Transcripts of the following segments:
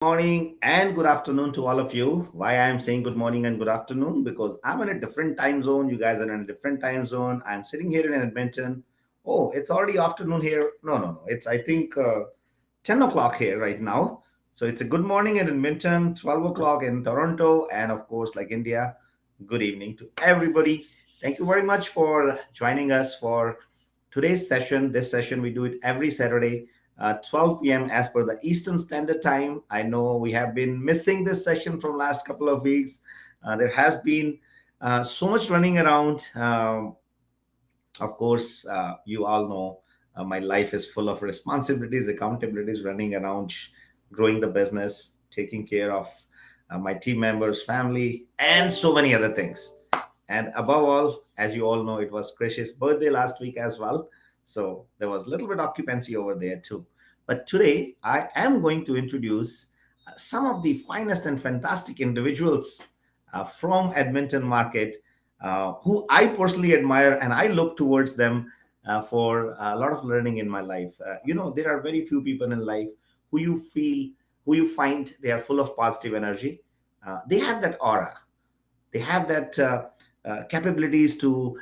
morning and good afternoon to all of you. Why I am saying good morning and good afternoon? Because I'm in a different time zone. You guys are in a different time zone. I'm sitting here in Edmonton. Oh, it's already afternoon here. No. It's I think 10 o'clock here right now. So it's a good morning in Edmonton, 12 o'clock in Toronto, and of course, like India, good evening to everybody. Thank you very much for joining us for today's session. This session, we do it every Saturday, 12 p.m. as per the Eastern Standard Time. I know we have been missing this session from last couple of weeks. There has been so much running around. Of course, you all know my life is full of responsibilities, accountabilities, running around, growing the business, taking care of my team members, family, and so many other things. And above all, as you all know, it was Krish's birthday last week as well. So there was a little bit occupancy over there too. But today, I am going to introduce some of the finest and fantastic individuals from Edmonton market who I personally admire and I look towards them for a lot of learning in my life. There are very few people in life who you feel, who you find they are full of positive energy. They have that aura, they have that capabilities to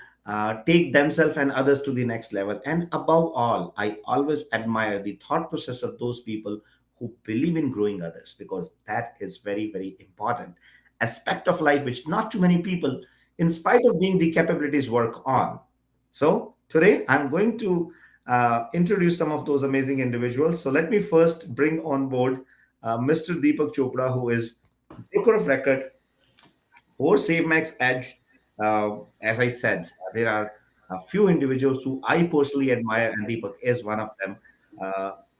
take themselves and others to the next level. And above all, I always admire the thought process of those people who believe in growing others, because that is very, very important aspect of life which not too many people, in spite of being the capabilities, work on. So today I'm going to introduce some of those amazing individuals. So let me first bring on board Mr. Deepak Chopra, who is broker of record for SaveMax Edge. As I said, there are a few individuals who I personally admire, and Deepak is one of them.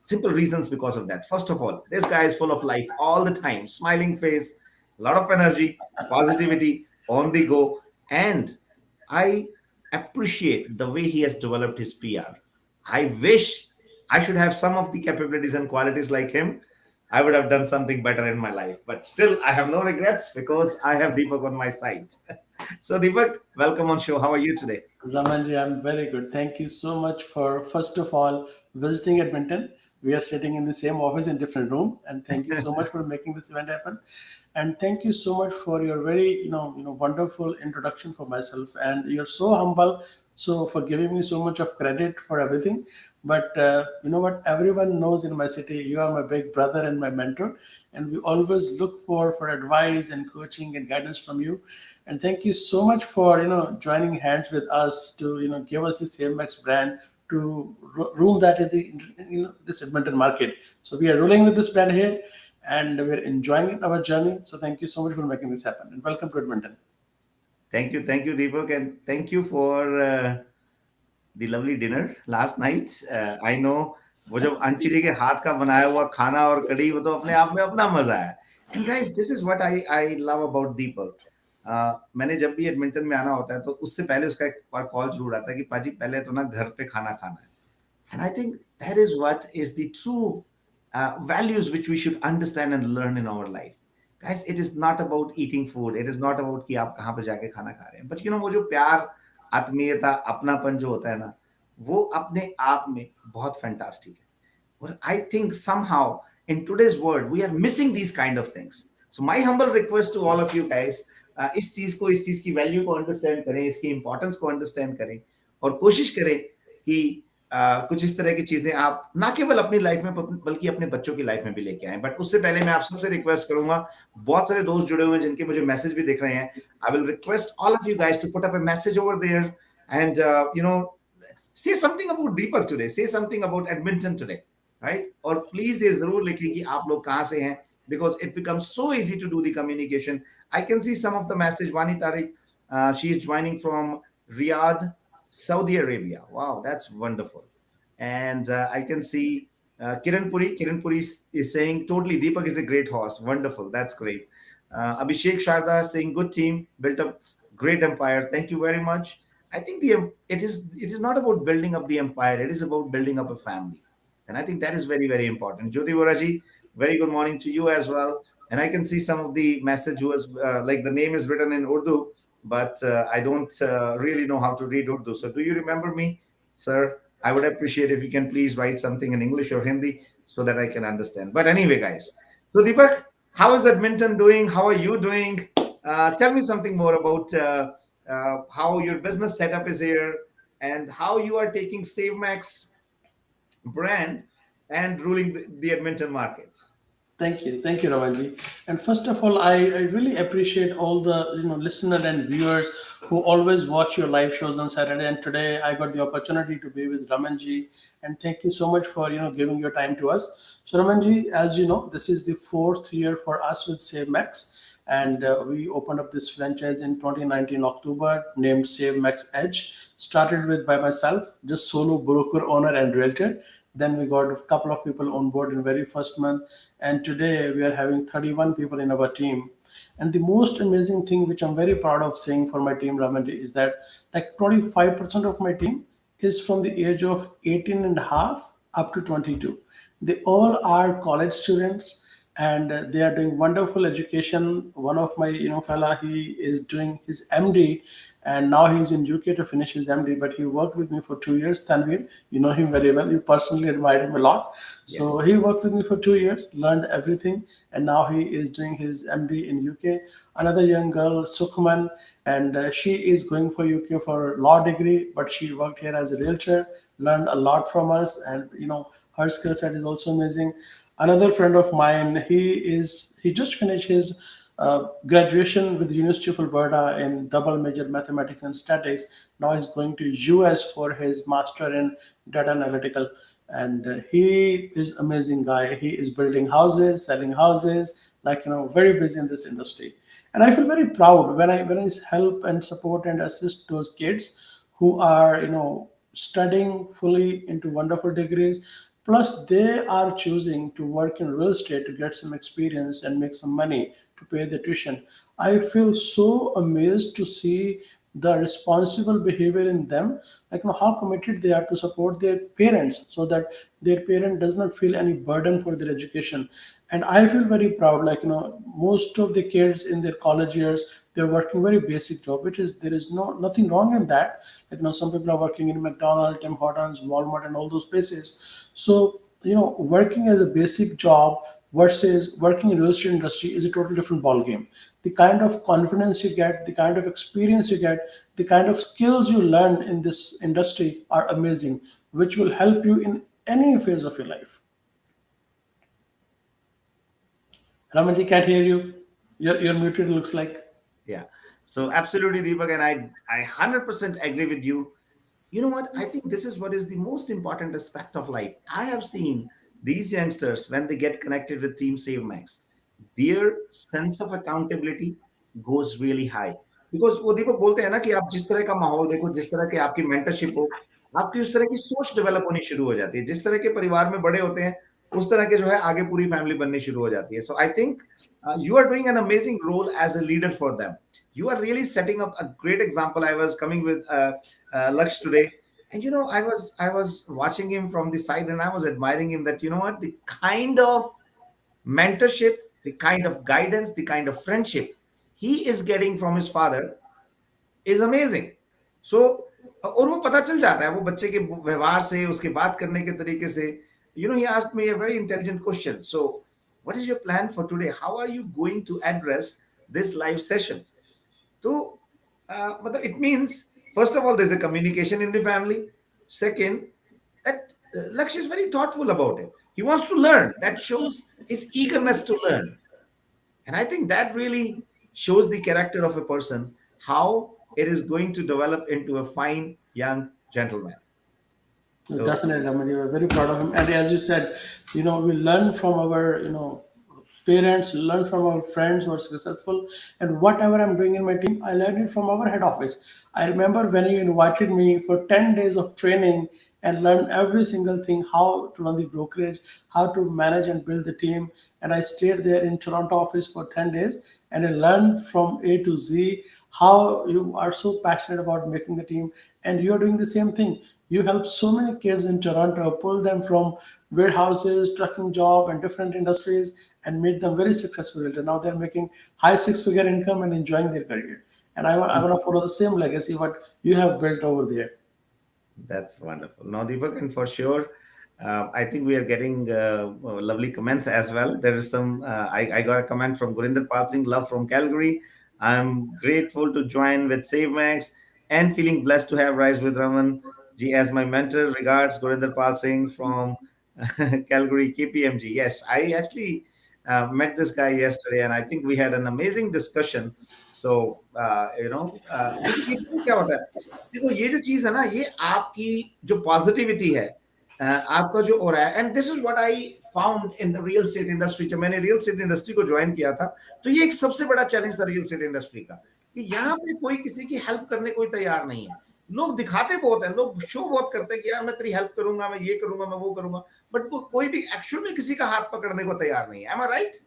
Simple reasons because of that. First of all, this guy is full of life all the time, smiling face, a lot of energy, positivity, on the go. And I appreciate the way he has developed his PR. I wish I should have some of the capabilities and qualities like him. I would have done something better in my life. But still, I have no regrets because I have Deepak on my side. So, Deepak, welcome on show. How are you today? Ramanji, I'm very good. Thank you so much for, first of all, visiting Edmonton. We are sitting in the same office in different room, and thank you so much for making this event happen. And thank you so much for your very, wonderful introduction for myself. And you're so humble, so for giving me so much of credit for everything. But you know what? Everyone knows in my city, you are my big brother and my mentor, and we always look for advice and coaching and guidance from you. And thank you so much for joining hands with us to give us the CMX brand to rule that in the this Edmonton market. So we are ruling with this brand here, and we're enjoying our journey. So thank you so much for making this happen, and welcome to Edmonton. Thank you, Deepak, and thank you for the lovely dinner last night. I know वो जब aunty जी के हाथ का बनाया हुआ खाना और कढ़ी, वो तो अपने आप में अपना मजा है. And guys, this is what I love about Deepak. मैंने जब भी एडमिंटन में आना होता है तो उससे पहले उसका एक बार कॉल जरूर आता है कि पाजी पहले तो ना घर पे खाना खाना है. And I think that is what is the true values which we should understand and learn in our life. Guys, it is not about eating food. It is not about कि आप कहाँ पे जाके खाना खा रहे हैं. But वो जो प्यार, आत्मीयता, अपनापन जो होता है ना, वो अपने आप में बहुत फैंटास्टिक है. But I think somehow in today's world we are missing these kind of things. So my humble request to all of you guys, इस चीज की वैल्यू को अंडरस्टैंड करें, इसकी इंपॉर्टेंस को अंडरस्टैंड करें और कोशिश करें कि कुछ इस तरह की चीजें आप ना केवल अपनी लाइफ में बल्कि अपने बच्चों की लाइफ में भी लेके आए. बट उससे पहले मैं आप सबसे रिक्वेस्ट करूंगा, बहुत सारे दोस्त जुड़े हुए हैं जिनके मुझे मैसेज भी दिख रहे हैं. I will request all of you guys to put up a message over there and say something about Deepak today, say something about Edmonton today, right? Or please ये जरूर लिखिए कि आप लोग कहाँ से हैं, because it becomes so easy to do the communication. I can see some of the message. Vani Tariq, she is joining from Riyadh, Saudi Arabia. Wow, that's wonderful. And I can see Kiran Puri. Kiran Puri is saying totally Deepak is a great host. Wonderful, that's great. Abhishek Sharda saying good team, built up great empire. Thank you very much. I think it is not about building up the empire. It is about building up a family, and I think that is very, very important. Jyoti Voraji, very good morning to you as well. And I can see some of the message who was like the name is written in Urdu, but I don't really know how to read Urdu. So do you remember me, sir? I would appreciate if you can please write something in English or Hindi so that I can understand. But anyway, guys. So, Deepak, how is Edmonton doing? How are you doing? Tell me something more about how your business setup is here and how you are taking SaveMax brand and ruling the Edmonton markets. Thank you, Ramanji. And first of all, I really appreciate all the listener and viewers who always watch your live shows on Saturday. And today I got the opportunity to be with Ramanji, and thank you so much for giving your time to us. So Ramanji, as you know, this is the fourth year for us with SaveMax, and we opened up this franchise in 2019 October, named SaveMax Edge. Started with by myself, just solo broker, owner, and realtor. Then we got a couple of people on board in very first month, and today we are having 31 people in our team. And the most amazing thing, which I'm very proud of saying for my team, Ramanji, is that like 25% of my team is from the age of 18 and a half up to 22. They all are college students, and they are doing wonderful education. One of my fella, he is doing his MD, and now he's in UK to finish his MD. But he worked with me for 2 years. Tanvir, you know him very well. You personally admired him a lot. So Yes. he worked with me for 2 years, learned everything, and now he is doing his MD in UK. Another young girl, Sukhman, and she is going for UK for law degree, but she worked here as a realtor, learned a lot from us, and her skill set is also amazing. Another friend of mine, he just finished his graduation with the University of Alberta in double major mathematics and statics. Now he's going to US for his master in data analytical, and he is amazing guy. He is building houses, selling houses, like very busy in this industry. And I feel very proud when I help and support and assist those kids who are studying fully into wonderful degrees. Plus, they are choosing to work in real estate to get some experience and make some money to pay the tuition. I feel so amazed to see the responsible behavior in them, like how committed they are to support their parents, so that their parent does not feel any burden for their education. And I feel very proud, like most of the kids in their college years, they're working very basic job, which is there is nothing wrong in that. Like some people are working in McDonald's, Tim Hortons, Walmart, and all those places. So working as a basic job versus working in real estate industry is a totally different ball game. The kind of confidence you get, the kind of experience you get, the kind of skills you learn in this industry are amazing, which will help you in any phase of your life. Ramanji, can't hear you. You're muted, looks like. Yeah. So absolutely, Deepak, and I 100% agree with you. You know what? I think this is what is the most important aspect of life. I have seen these youngsters when they get connected with Team SaveMax, their sense of accountability goes really high. Because वो दीपक बोलते हैं ना कि आप जिस तरह का माहौल देखो, जिस तरह के आपकी मेंटरशिप हो, आपकी उस तरह की सोच डेवलप होनी शुरू हो जाती है. जिस तरह के परिवार में बड़े होते हैं, उस तरह के जो है आगे पूरी फैमिली बननी शुरू हो जाती है. So I think you are doing an amazing role as a leader for them. You are really setting up a great example. I was coming with Laksh today, and I was watching him from the side, and I was admiring him that what the kind of mentorship, the kind of guidance, the kind of friendship he is getting from his father is amazing. So और वो पता चल जाता है वो बच्चे के व्यवहार से, उसके बात करने के तरीके से. He asked me a very intelligent question. So what is your plan for today? How are you going to address this live session? So it means, first of all, there's a communication in the family. Second, that Laksh is very thoughtful about it. He wants to learn. That shows his eagerness to learn. And I think that really shows the character of a person, how it is going to develop into a fine young gentleman. So, Definitely, Raman, you are very proud of him. And as you said, we learn from our, parents, learn from our friends who are successful. And whatever I'm doing in my team, I learned it from our head office. I remember when you invited me for 10 days of training and learn every single thing, how to run the brokerage, how to manage and build the team. And I stayed there in Toronto office for 10 days, and I learned from A to Z how you are so passionate about making the team, and you're doing the same thing. You help so many kids in Toronto, pull them from warehouses, trucking job, and different industries, and made them very successful. And now they're making high six-figure income and enjoying their career. And I want to follow the same legacy what you have built over there. that's wonderful. Now, Deepak, and for sure, I think we are getting lovely comments as well. There is some, I got a comment from Gurinder Pal Singh, love from Calgary. I'm grateful to join with SaveMax and feeling blessed to have Rise with Raman Ji as my mentor. Regards, Gurinder Pal Singh from Calgary, KPMG. Yes, I actually met this guy yesterday and I think we had an amazing discussion. So, देखो ये देखो क्या होता है, देखो ये जो चीज है ना, ये आपकी जो पॉजिटिविटी है, आपका जो हो रहा है, and this is what I found in the real estate industry. जब मैंने रियल एस्टेट इंडस्ट्री को ज्वाइन किया था, तो ये एक सबसे बड़ा चैलेंज था रियल एस्टेट इंडस्ट्री का, कि यहाँ पे कोई किसी की हेल्प करने कोई तैयार नहीं है। लोग दिखाते बहुत हैं, लोग शो बहुत करते हैं कि यार मैं तेरी हेल्प करूंगा, मैं ये करूंगा, मैं वो करूंगा, बट वो कोई भी एक्चुअल में किसी का हाथ पकड़ने को तैयार नहीं है। Am I right?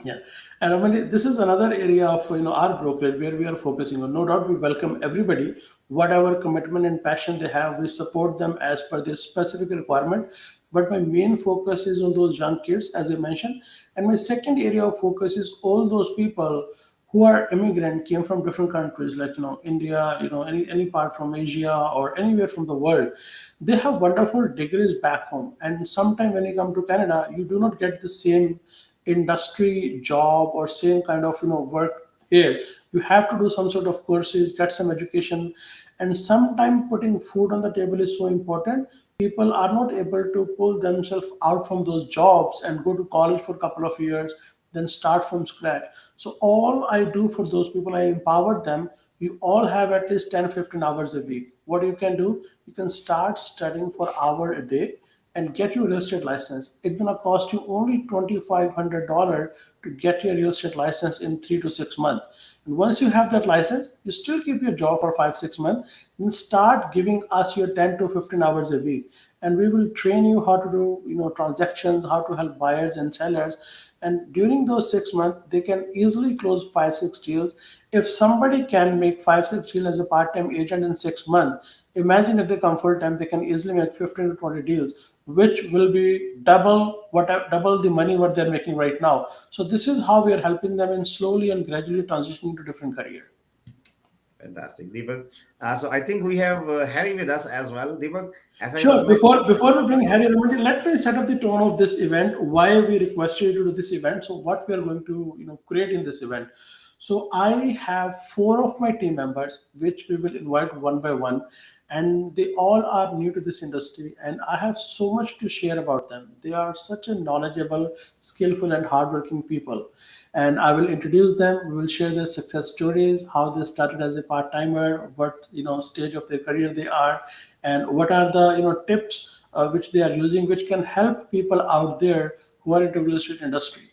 Yeah, and Raman, this is another area of our brokerage where we are focusing on. No doubt, we welcome everybody, whatever commitment and passion they have. We support them as per their specific requirement. But my main focus is on those young kids, as I mentioned, and my second area of focus is all those people who are immigrant, came from different countries like India, any part from Asia or anywhere from the world. They have wonderful degrees back home, and sometime when you come to Canada, you do not get the same industry job or same kind of work here. You have to do some sort of courses, get some education, and sometimes putting food on the table is so important. People are not able to pull themselves out from those jobs and go to college for a couple of years, then start from scratch. So all I do for those people, I empower them. You all have at least 10-15 hours a week. What you can do, you can start studying for hour a day and get your real estate license. It's gonna cost you only $2,500 to get your real estate license in 3 to 6 months. And once you have that license, you still keep your job for 5-6 months and start giving us your 10 to 15 hours a week. And we will train you how to do transactions, how to help buyers and sellers. And during those 6 months, they can easily close 5-6 deals. If somebody can make 5-6 deals as a part-time agent in 6 months, imagine if they come full time, they can easily make 15 to 20 deals, which will be double the money what they're making right now. So this is how we are helping them in slowly and gradually transitioning to different career. Fantastic, Deepak. So I think we have Harry with us as well. Deepak, as I was Sure. mentioning, Before we bring Harry Ramanji, let me set up the tone of this event. Why we requested you to do this event. So what we are going to create in this event. So I have four of my team members, which we will invite one by one, and they all are new to this industry, and I have so much to share about them. They are such a knowledgeable, skillful, and hardworking people. And I will introduce them. We will share their success stories, how they started as a part timer, what stage of their career they are, and what are the tips which they are using, which can help people out there who are into real estate industry.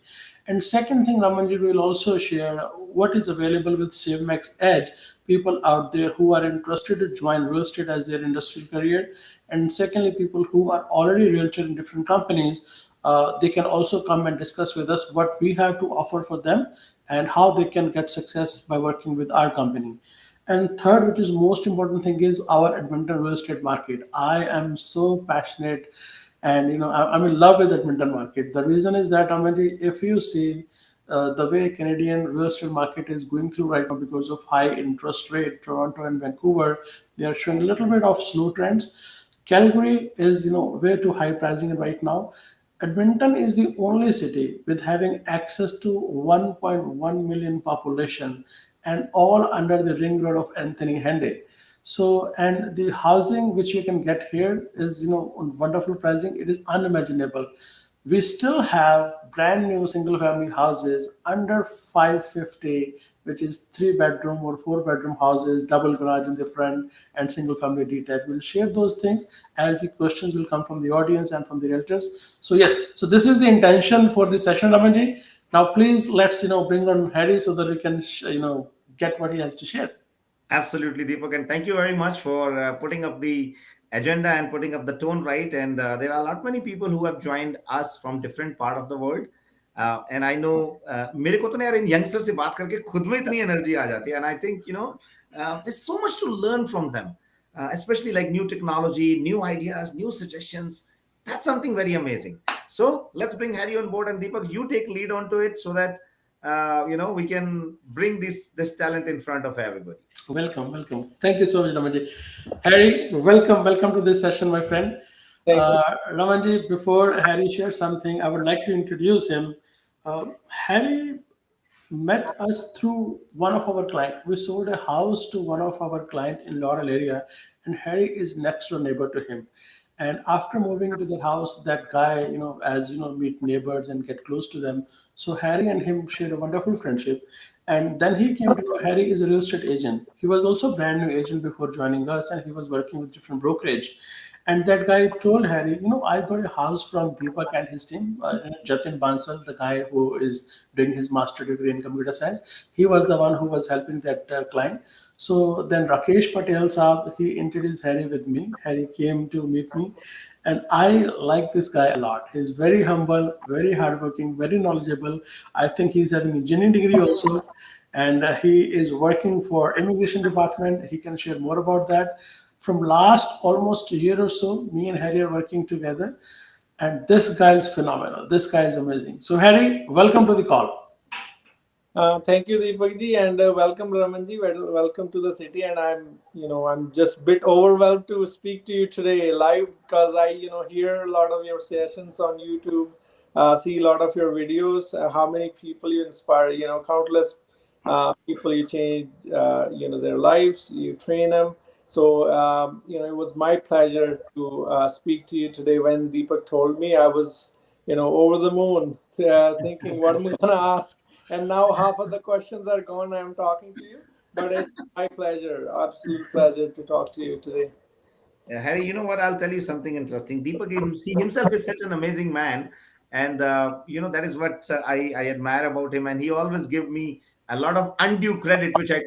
And second thing, Ramanji, we will also share what is available with SaveMax Edge. People out there who are interested to join real estate as their industry career, and secondly, people who are already realtor in different companies, they can also come and discuss with us what we have to offer for them and how they can get success by working with our company. And third, which is most important thing, is our Edmonton real estate market. I am so passionate, and I'm in love with Edmonton market. The reason is that, if you see the way Canadian real estate market is going through right now because of high interest rate, Toronto and Vancouver, they are showing a little bit of slow trends. Calgary is way too high pricing right now. Edmonton is the only city with having access to 1.1 million population and all under the ring road of Anthony Henday. So, and the housing which you can get here is, on wonderful pricing. It is unimaginable. We still have brand new single family houses under 550, which is 3 bedroom or 4 bedroom houses, double garage in the front, and single family detached. We'll share those things as the questions will come from the audience and from the realtors. So yes, so this is the intention for the session, Ramanji. Now please let's bring on Harry so that we can get what he has to share. absolutely, Deepak, and thank you very much for putting up the agenda and putting up the tone right. And there are a lot many people who have joined us from different part of the world. And I know मेरे को तो ना यार इन youngsters से बात करके खुद में इतनी energy आ जाती है, and I think there's so much to learn from them, especially like new technology, new ideas, new suggestions. That's something very amazing. So let's bring Harry on board, and Deepak, you take lead onto it so that we can bring this talent in front of everybody. Welcome, welcome. Thank you so much, Ramanji. Harry, welcome to this session, my friend. Thank you. Ramanji, before Harry shares something, I would like to introduce him. Harry met us through one of our clients. We sold a house to one of our client in Laurel area, and Harry is next door neighbor to him. And after moving to the house, that guy, as meet neighbors and get close to them. So Harry and him share a wonderful friendship. And then he came to know Harry is a real estate agent. He was also a brand new agent before joining us, and he was working with different brokerage. And that guy told Harry, I got a house from Deepak and his team, Jatin Bansal, the guy who is doing his master degree in computer science. He was the one who was helping that client. So then Rakesh Patel Saab, he introduced Harry with me. Harry came to meet me. And I like this guy a lot. He's very humble, very hardworking, very knowledgeable. I think he's having engineering degree also. And he is working for immigration department. He can share more about that. From last almost a year or so, me and Harry are working together, and this guy is phenomenal. This guy is amazing. So Harry, welcome to the call. Thank you, Deepakji, and welcome, Ramanji. Welcome to the city. And I'm just a bit overwhelmed to speak to you today live because I, hear a lot of your sessions on YouTube, see a lot of your videos. How many people you inspire? Countless people you change, their lives. You train them. So, it was my pleasure to speak to you today. When Deepak told me, I was, over the moon, thinking, what am I going to ask? And now half of the questions are gone. I'm talking to you, but it's my pleasure, absolute pleasure to talk to you today. Harry, you know what? I'll tell you something interesting. Deepak, he himself is such an amazing man, and that is what I admire about him. And he always give me a lot of undue credit, which I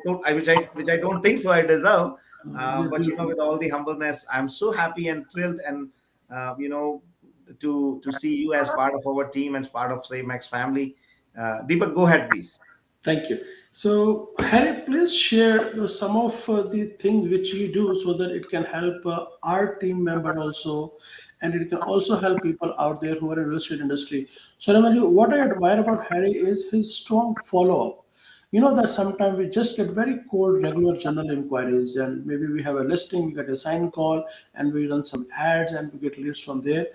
don't think so I deserve. But with all the humbleness, I'm so happy and thrilled, and to see you as part of our team and part of SaveMax family. Deepak, go ahead, please. Thank you. So, Harry, please share some of the things which we do so that it can help our team member also, and it can also help people out there who are in the real estate industry. So, Ramaju, what I admire about Harry is his strong follow-up. You know that sometimes we just get very cold regular general inquiries, and maybe we have a listing, we get a sign call, and we run some ads and we get leads from there.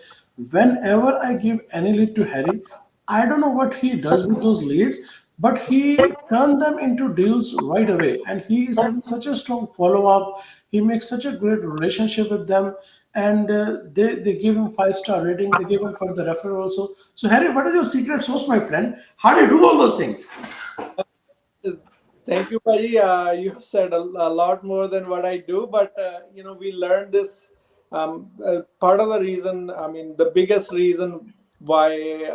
Whenever I give any lead to Harry, I don't know what he does with those leads, but he turned them into deals right away. And he is having such a strong follow up. He makes such a great relationship with them, and they give him 5-star rating. They give him for the referral also. So, Harry, what is your secret sauce, my friend? How do you do all those things? Thank you, Paji. You have said a lot more than what I do, but we learned this. Part of the reason, the biggest reason why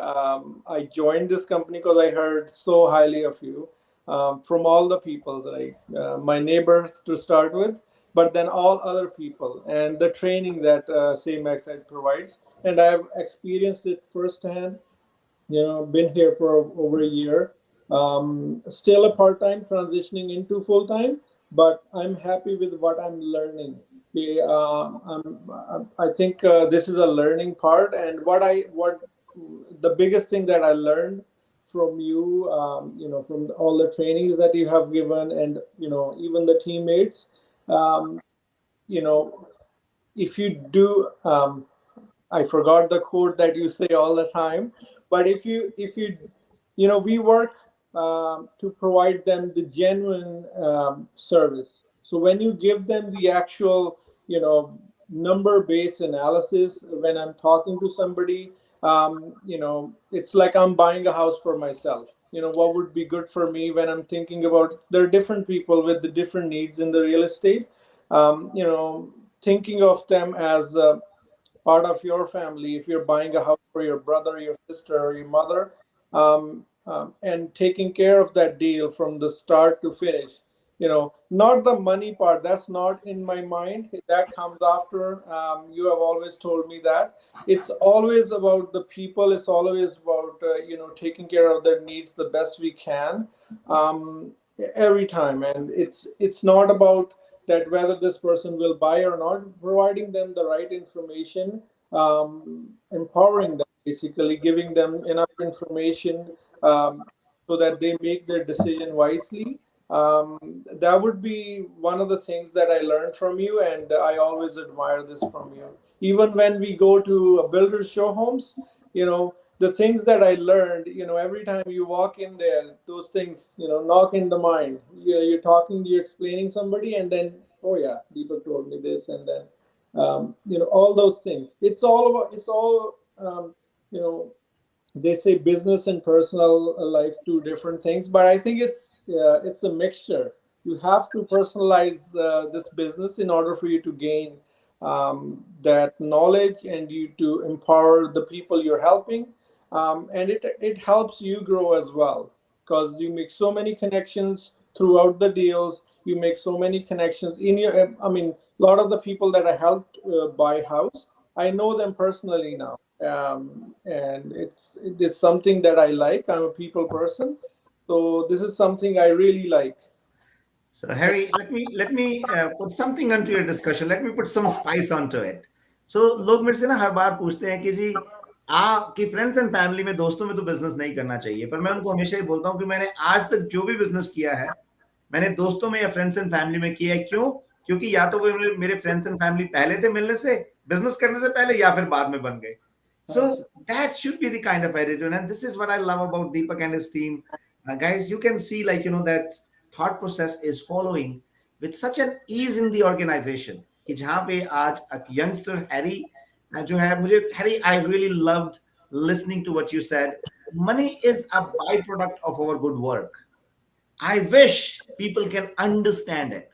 I joined this company, because I heard so highly of you from all the people, like my neighbors to start with, but then all other people, and the training that SameX provides, and I've experienced it firsthand. Been here for over a year. Still a part-time, transitioning into full-time, but I'm happy with what I'm learning. Okay, I think this is a learning part, and what the biggest thing that I learned from you, from all the trainings that you have given, and even the teammates, um, you know, if you do, I forgot the quote that you say all the time, but if you we work to provide them the genuine service. So when you give them the actual, number-based analysis, when I'm talking to somebody, it's like I'm buying a house for myself. What would be good for me when I'm thinking about, there are different people with the different needs in the real estate. Thinking of them as part of your family, if you're buying a house for your brother, your sister, or your mother, and taking care of that deal from the start to finish. Not the money part, that's not in my mind, that comes after. You have always told me that it's always about the people, it's always about taking care of their needs the best we can, every time. And it's not about that whether this person will buy or not, providing them the right information, empowering them, basically giving them enough information, um, so that they make their decision wisely. That would be one of the things that I learned from you, and I always admire this from you. Even when we go to builders show homes, the things that I learned, every time you walk in there, those things, knock in the mind. You're talking, you're explaining somebody, and then, oh yeah, Deepak told me this, and then, all those things. It's all, you know, they say business and personal life, two different things, but I think it's a mixture. You have to personalize this business in order for you to gain that knowledge, and you to empower the people you're helping, and it helps you grow as well, because you make so many connections throughout the deals. You make so many connections in your, I mean, a lot of the people that I helped buy house, I know them personally now, and it is something that I like. I'm a people person, so this is something I really like. So Harry, let me put something onto your discussion. Let me put some spice onto it. So लोग मेरे से ना हर बार पूछते हैं कि जी कि friends and family में, दोस्तों में तो बिजनेस नहीं करना चाहिए, पर मैं उनको हमेशा ही बोलता हूँ कि मैंने आज तक जो भी बिजनेस किया है, मैंने दोस्तों में या फ्रेंड्स एंड फैमिली में किया है। क्यों? क्योंकि या तो वो मेरे फ्रेंड्स एंड फैमिली पहले थे मिलने से, बिजनेस करने से पहले, या फिर बाद में बन गए। So that should be the kind of attitude, and this is what I love about Deepak and his team. Guys, you can see, like, that thought process is following with such an ease in the organization कि जहाँ पे आज एक youngster Harry जो है, मुझे Harry, I really loved listening to what you said. Money is a byproduct of our good work. I wish people can understand it.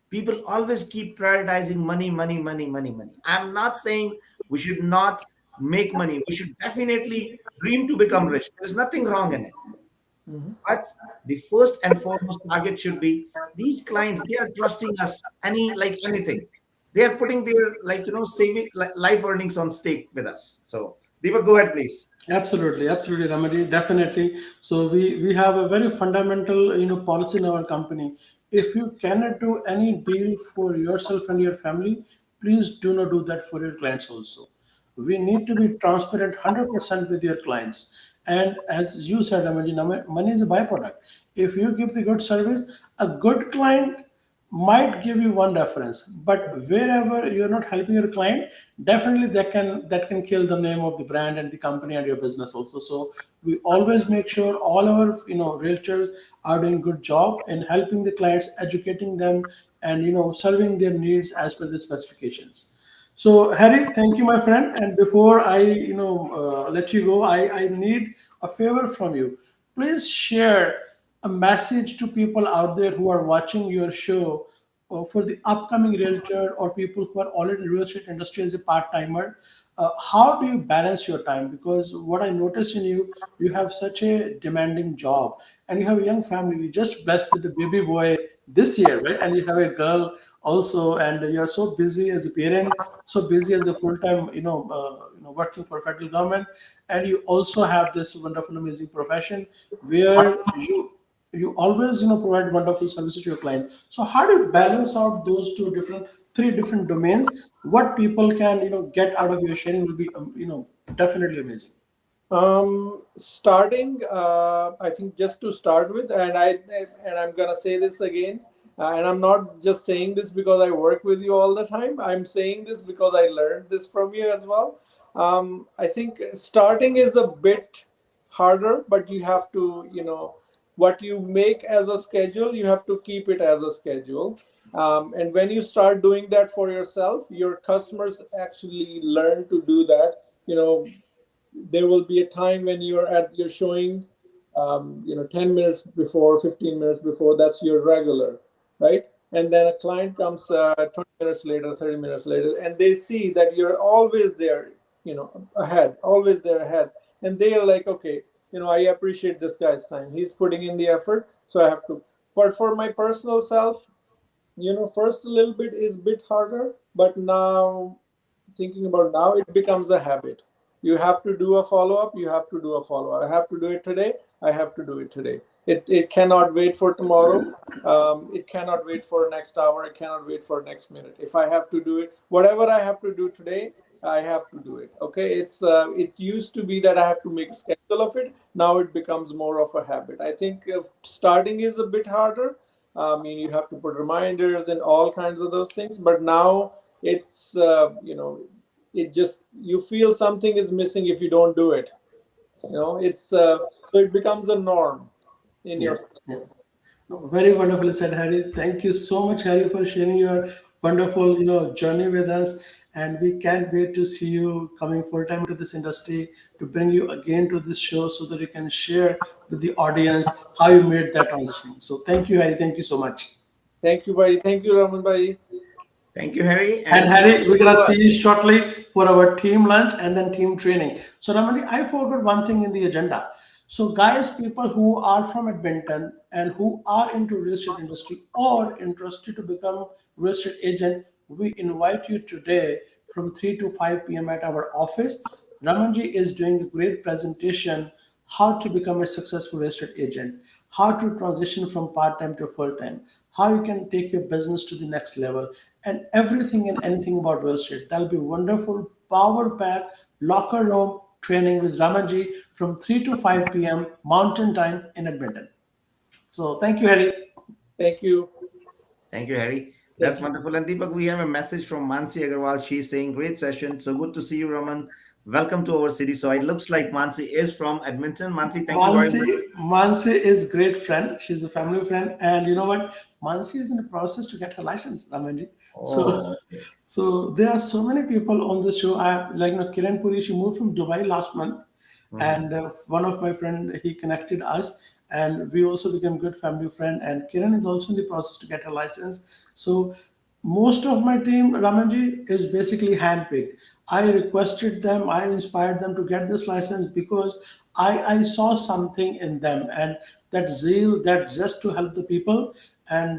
People always keep prioritizing money, money, money, money, money. I'm not saying we should not make money. We should definitely dream to become rich. There's nothing wrong in it. But the first and foremost target should be these clients. They are trusting us anything. They are putting their saving life earnings on stake with us. So Deepak, go ahead, please. Absolutely, absolutely, Ramadi, definitely. So we have a very fundamental policy in our company. If you cannot do any deal for yourself and your family, please do not do that for your clients also. We need to be transparent 100% with your clients. And as you said, Ramadi, money is a byproduct. If you give the good service, a good client might give you one reference, but wherever you're not helping your client, definitely that can kill the name of the brand and the company and your business also. So we always make sure all our realtors are doing good job in helping the clients, educating them, and serving their needs as per the specifications. So Harry, thank you, my friend. And before I let you go, I need a favor from you. Please share a message to people out there who are watching your show, for the upcoming realtor or people who are already in real estate industry as a part-timer. How do you balance your time? Because what I notice in you, you have such a demanding job, and you have a young family. You just blessed with a baby boy this year, right? And you have a girl also, and you are so busy as a parent, so busy as a full-time, working for federal government, and you also have this wonderful, amazing profession where you always provide wonderful services to your client. So how do you balance out those three different domains? What people can get out of your sharing will be definitely amazing. Starting, I think just to start with, and I'm gonna say this again, and I'm not just saying this because I work with you all the time. I'm saying this because I learned this from you as well. I think starting is a bit harder, but you have to, what you make as a schedule, you have to keep it as a schedule. And when you start doing that for yourself, your customers actually learn to do that. There will be a time when you're at your showing, 10 minutes before, 15 minutes before, that's your regular, right? And then a client comes 20 minutes later, 30 minutes later, and they see that you're always there, ahead, always there ahead. And they are like, okay, I appreciate this guy's time. He's putting in the effort, so I have to. But for my personal self, first a little bit is a bit harder, but now, thinking about now, it becomes a habit. You have to do a follow-up, you have to do a follow-up. I have to do it today, I have to do it today. It cannot wait for tomorrow. It cannot wait for next hour. It cannot wait for next minute. If I have to do it, whatever I have to do today, I have to do it. Okay, it used to be that I have to make a schedule of it. Now it becomes more of a habit. I think starting is a bit harder. I mean, you have to put reminders and all kinds of those things. But now it's it just you feel something is missing if you don't do it. It's so it becomes a norm in Yeah. your Yeah. schedule. No, very wonderfully said, Harry. Thank you so much, Harry, for sharing your wonderful, journey with us. And we can't wait to see you coming full time into this industry to bring you again to this show so that you can share with the audience how you made that transition. So thank you, Harry. Thank you so much. Thank you, Bhai. Thank you, Raman Bhai. Thank you, Harry. And And Harry, we're gonna see you shortly for our team lunch and then team training. So Ramani, I forgot one thing in the agenda. So guys, people who are from Edmonton and who are into real estate industry or interested to become real estate agent, we invite you today from 3 to 5 p.m. at our office. Ramanji is doing a great presentation how to become a successful real estate agent, how to transition from part time to full time, how you can take your business to the next level, and everything and anything about real estate. That'll be wonderful, power pack, locker room training with Ramanji from 3 to 5 p.m. Mountain Time in Edmonton. So thank you, Harry. Thank you. thank you, Harry. Thank That's you. wonderful. And Deepak, we have a message from Mansi Agarwal. She's saying, great session. So good to see you, Raman. Welcome to our city. So it looks like Mansi is from Edmonton. Mansi, thank you very much. Mansi is great friend. She's a family friend, and you know what? Mansi is in the process to get her license, Ramanji. So, Oh, okay. so there are so many people on the show. I like Kiran Puri. She moved from Dubai last month, Mhm. and one of my friend he connected us, and we also became good family friend. And Kiran is also in the process to get her license. So most of my team, Ramanji, is basically handpicked. I requested them, I inspired them to get this license because I saw something in them and that zeal, that zest to help the people and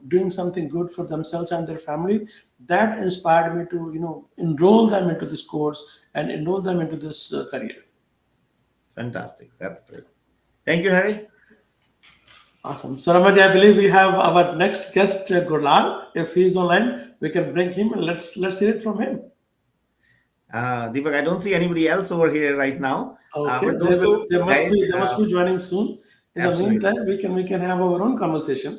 doing something good for themselves and their family. That inspired me to enroll them into this course and enroll them into this career. Fantastic. That's great. Thank you, Harry. Awesome. So Ramaji, I believe we have our next guest, Gurlal. If he's online, we can bring him and let's hear it from him. Deepak, I don't see anybody else over here right now. Okay, But those two they must guys, be joining soon. In the absolutely. meantime, we can have our own conversation.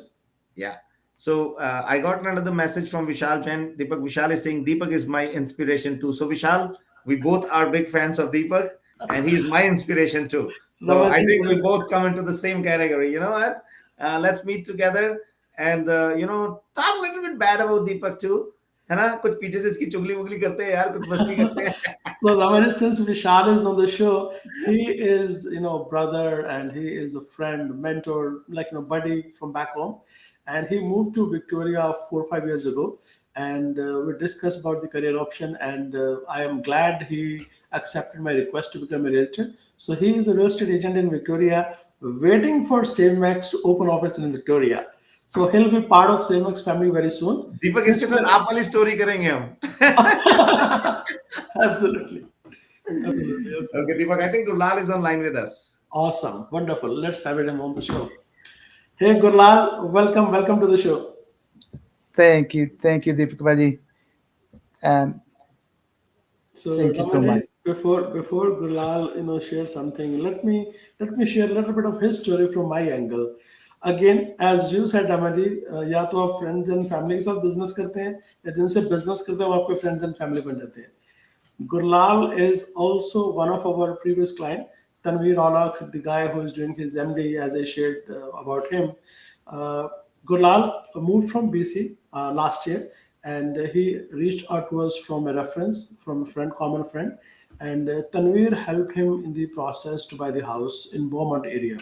Yeah. So I got another message from Vishal Jain. Deepak, Vishal is saying Deepak is my inspiration too. So Vishal, we both are big fans of Deepak, and he is my inspiration too. So I Ramaji, think we both come into the same category. You know what? Let's meet together and talk a little bit bad about Deepak too. है ना कुछ पीछे से इसकी चुगली वुगली करते हैं यार कुछ मस्ती करते हैं so Ramaji, since Vishal is on the show, he is brother and he is a friend, mentor, like buddy from back home, and he moved to Victoria 4 or 5 years ago, and we discussed about the career option, and I am glad he accepted my request to become a realtor. So he is a real estate agent in Victoria, waiting for SaveMax to open office in Victoria. So he'll be part of SaveMax family very soon. Deepak Since इसके we साथ are आप वाली story करेंगे हम absolutely. Absolutely. Okay, Absolutely. Deepak, I think Gulal is online with us. Awesome. Wonderful. Let's have him on the show. Hey, Gurlal, welcome. Welcome to the show. Thank you, Deepak Bhaji, and So, thank you so Ramaji, much. before Gurlal, share something. Let me share a little bit of his story from my angle. Again, as you said, Ramaji, या तो आप friends and family के साथ business करते हैं या जिनसे business करते हैं वो आपके friends and family बन जाते हैं. Gurlal is also one of our previous client, Tanveer Aunak, the guy who is doing his MD, as I shared about him. Uh, Gurlal moved from BC last year, and he reached out to us from a reference from a friend, common friend, and Tanveer helped him in the process to buy the house in Beaumont area.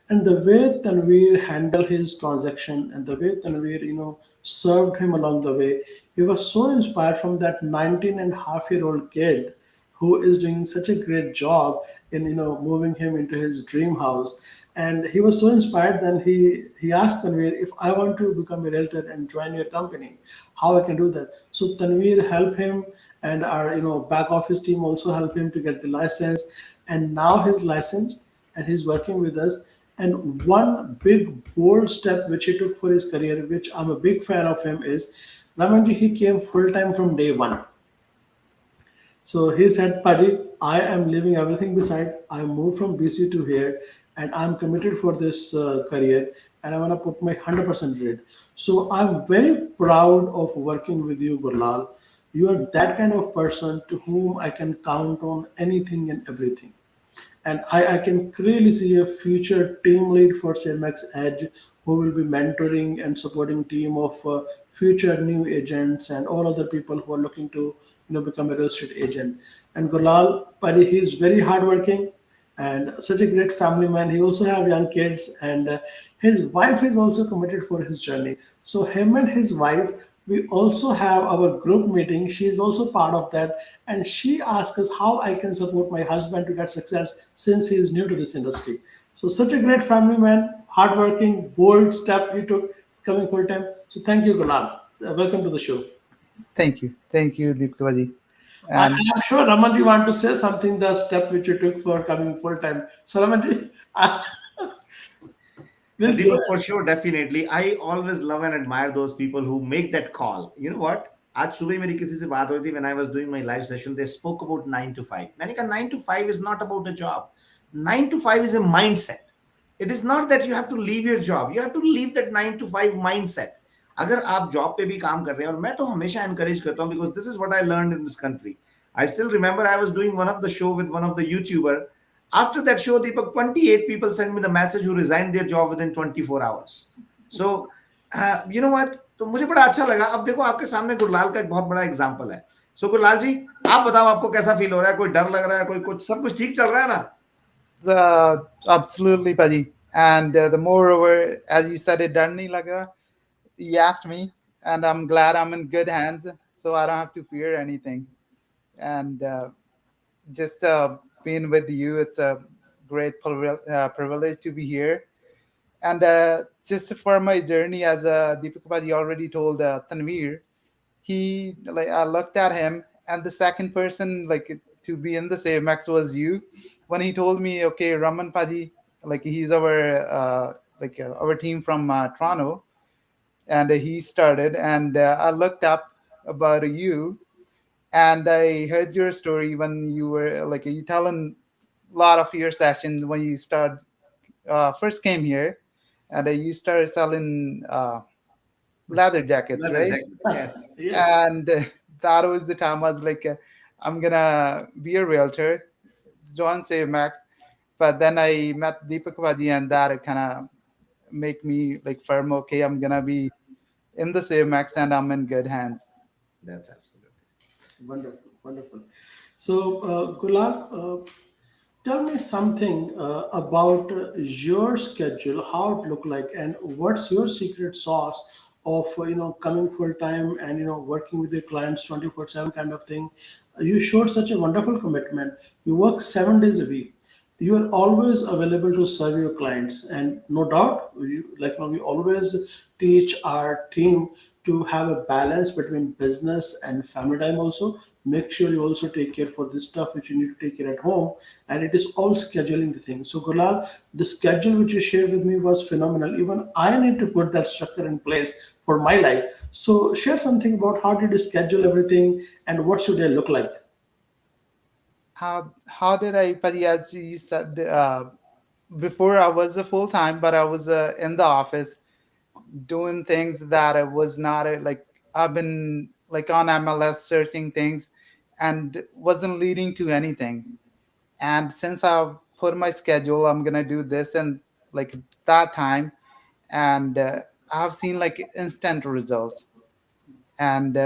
And the way Tanveer handled his transaction and the way Tanveer, served him along the way, he was so inspired from that 19 and a half-year-old kid who is doing such a great job in, moving him into his dream house. And he was so inspired then he asked Tanveer, if I want to become a realtor and join your company, how I can do that. So Tanveer helped him and our, back office team also helped him to get the license. And now he's licensed and he's working with us. And one big bold step which he took for his career, which I'm a big fan of him, is Ramanji, he came full time from day one. So he said, Paji, I am leaving everything beside. I moved from BC to here and I'm committed for this career and I want to put my 100% in it. So I'm very proud of working with you, Gurlal. You are that kind of person to whom I can count on anything and everything. And I can clearly see a future team lead for Max Edge who will be mentoring and supporting team of future new agents and all other people who are looking to become a real estate agent. And Gulal Pali, he is very hardworking and such a great family man. He also have young kids, and his wife is also committed for his journey. So him and his wife, we also have our group meeting. She is also part of that, and she asked us how I can support my husband to get success since he is new to this industry. So such a great family man, hardworking, bold step he took coming full time. So thank you, Gulal. Welcome to the show. Thank you, Deepika ji. I And am sure Ramanji want to say something, the step which you took for coming full time. So Ramanji, please go Deepak, ahead. for sure, definitely. I always love and admire those people who make that call. You know what? आज सुबह मेरी किसी से बात हो रही थी when I was doing my live session. They spoke about 9 to 5. मैंने कहा 9 to 5 is not about a job. 9 to 5 is a mindset. It is not that you have to leave your job. You have to leave that 9 to 5 mindset. अगर आप job पे भी काम कर रहे हैं, और मैं तो हमेशा encourage करता हूँ, because this is what I learned in this country. I still remember I was doing one of the show with one of the YouTuber. After that show, Deepak, 28 people sent me the message who resigned their job within 24 hours. So, you know what? तो मुझे बड़ा अच्छा लगा. अब देखो आपके सामने गुरलाल का एक बहुत बड़ा एग्जाम्पल है. सो गुरलाल जी, आप बताओ आपको कैसा फील हो रहा है? कोई डर लग रहा है? कोई कुछ सब कुछ ठीक चल रहा है ना? absolutely, Paji. And the moreover, as you said, it doesn't laga. You asked me, and I'm glad I'm in good hands, so I don't have to fear anything. And just being with you, it's a great privilege to be here. And just for my journey, as Deepika Paji already told Tanveer, he like I looked at him, and the second person like to be in the same max was you. When he told me, okay, Raman Paji, like he's our team from Toronto, and he started, and I looked up about you, and I heard your story when you were like you telling a lot of your sessions when you first came here, and you started selling leather jackets, That is right? exactly. Yeah. Yes. And that was the time I was like, I'm gonna be a realtor, join Save Max. But then I met Deepak Vadi, and that kind of make me like firm. Okay, I'm gonna be in the Save Max, and I'm in good hands. That's absolutely. Wonderful, wonderful. So, Gulal, tell me something about your schedule, how it look like, and what's your secret sauce of coming full time and working with your clients 24/7 kind of thing. You showed such a wonderful commitment. You work 7 days a week. You are always available to serve your clients, and no doubt, we always teach our team to have a balance between business and family time also. Make sure you also take care for the stuff which you need to take care at home, and it is all scheduling the thing. So Gulal, the schedule which you shared with me was phenomenal. Even I need to put that structure in place for my life. So share something about how did you schedule everything and what should they look like. How did I? But as you said, before I was a full time, but I was in the office doing things that I was not like I've been like on MLS searching things, and wasn't leading to anything. And since I've put my schedule, I'm gonna do this and like that time, and I've seen like instant results. And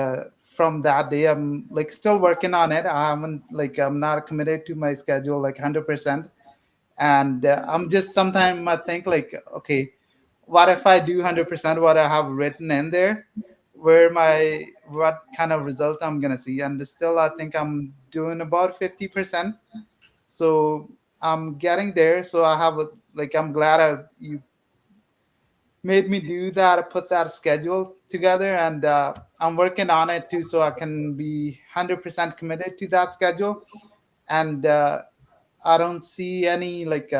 from that day, I'm like still working on it. I haven't like I'm not committed to my schedule like 100%. And I'm just sometimes I think like, okay, what if I do 100% what I have written in there? What kind of result I'm gonna see? And still, I think I'm doing about 50%. So I'm getting there. So I have like I'm glad you made me do that. I put that schedule together, and I'm working on it too, so I can be 100% committed to that schedule. And I don't see any like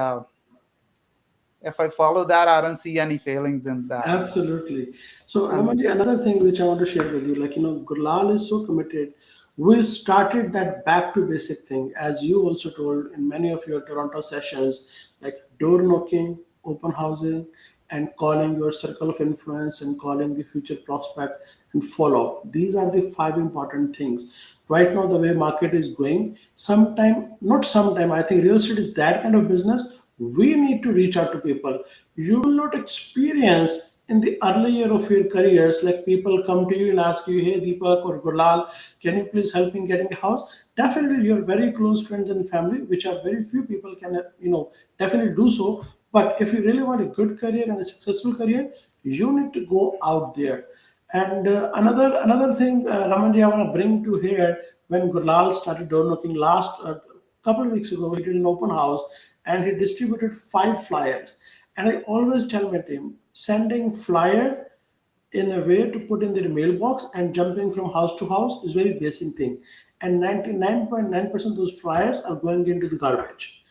if I follow that, I don't see any failings in that. Absolutely. So, And Ramanji, another thing which I want to share with you, Gurlal is so committed we started that back to basic thing, as you also told in many of your Toronto sessions, like door knocking, open housing, and calling your circle of influence and calling the future prospect and follow up. These are the five important things. Right now, the way market is going, sometime, not sometime, I think real estate is that kind of business. We need to reach out to people. You will not experience in the early year of your careers, like people come to you and ask you, hey Deepak or Gulal, can you please help in getting a house? Definitely, your very close friends and family, which are very few people can, definitely do so. But if you really want a good career and a successful career, you need to go out there. And another thing, Ramanji, I want to bring to here, when Gulal started door knocking last couple of weeks ago, he did an open house and he distributed 5 flyers. And I always tell my team, sending flyer in a way to put in their mailbox and jumping from house to house is very basic thing. And 99.9% of those flyers are going into the garbage.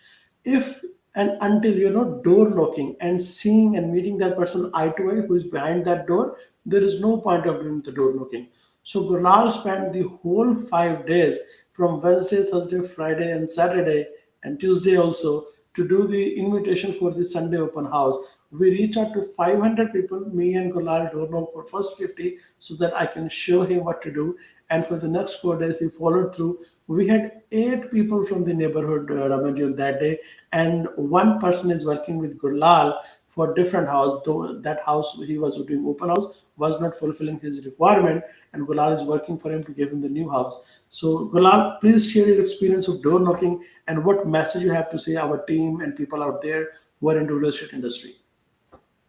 If and until you're not door knocking and seeing and meeting that person eye to eye who is behind that door, there is no point of doing the door knocking. So Gurnal spent the whole 5 days from Wednesday, Thursday, Friday, and Saturday, and Tuesday also, to do the invitation for the Sunday open house. We reach out to 500 people, me and Gulal door knock for first 50 so that I can show him what to do. And for the next 4 days, he followed through. We had 8 people from the neighborhood, Ramanji, on that day, and one person is working with Gulal for different house. Though that house he was doing open house was not fulfilling his requirement, and Gulal is working for him to give him the new house. So Gulal, please share your experience of door knocking and what message you have to say our team and people out there who are into real estate industry.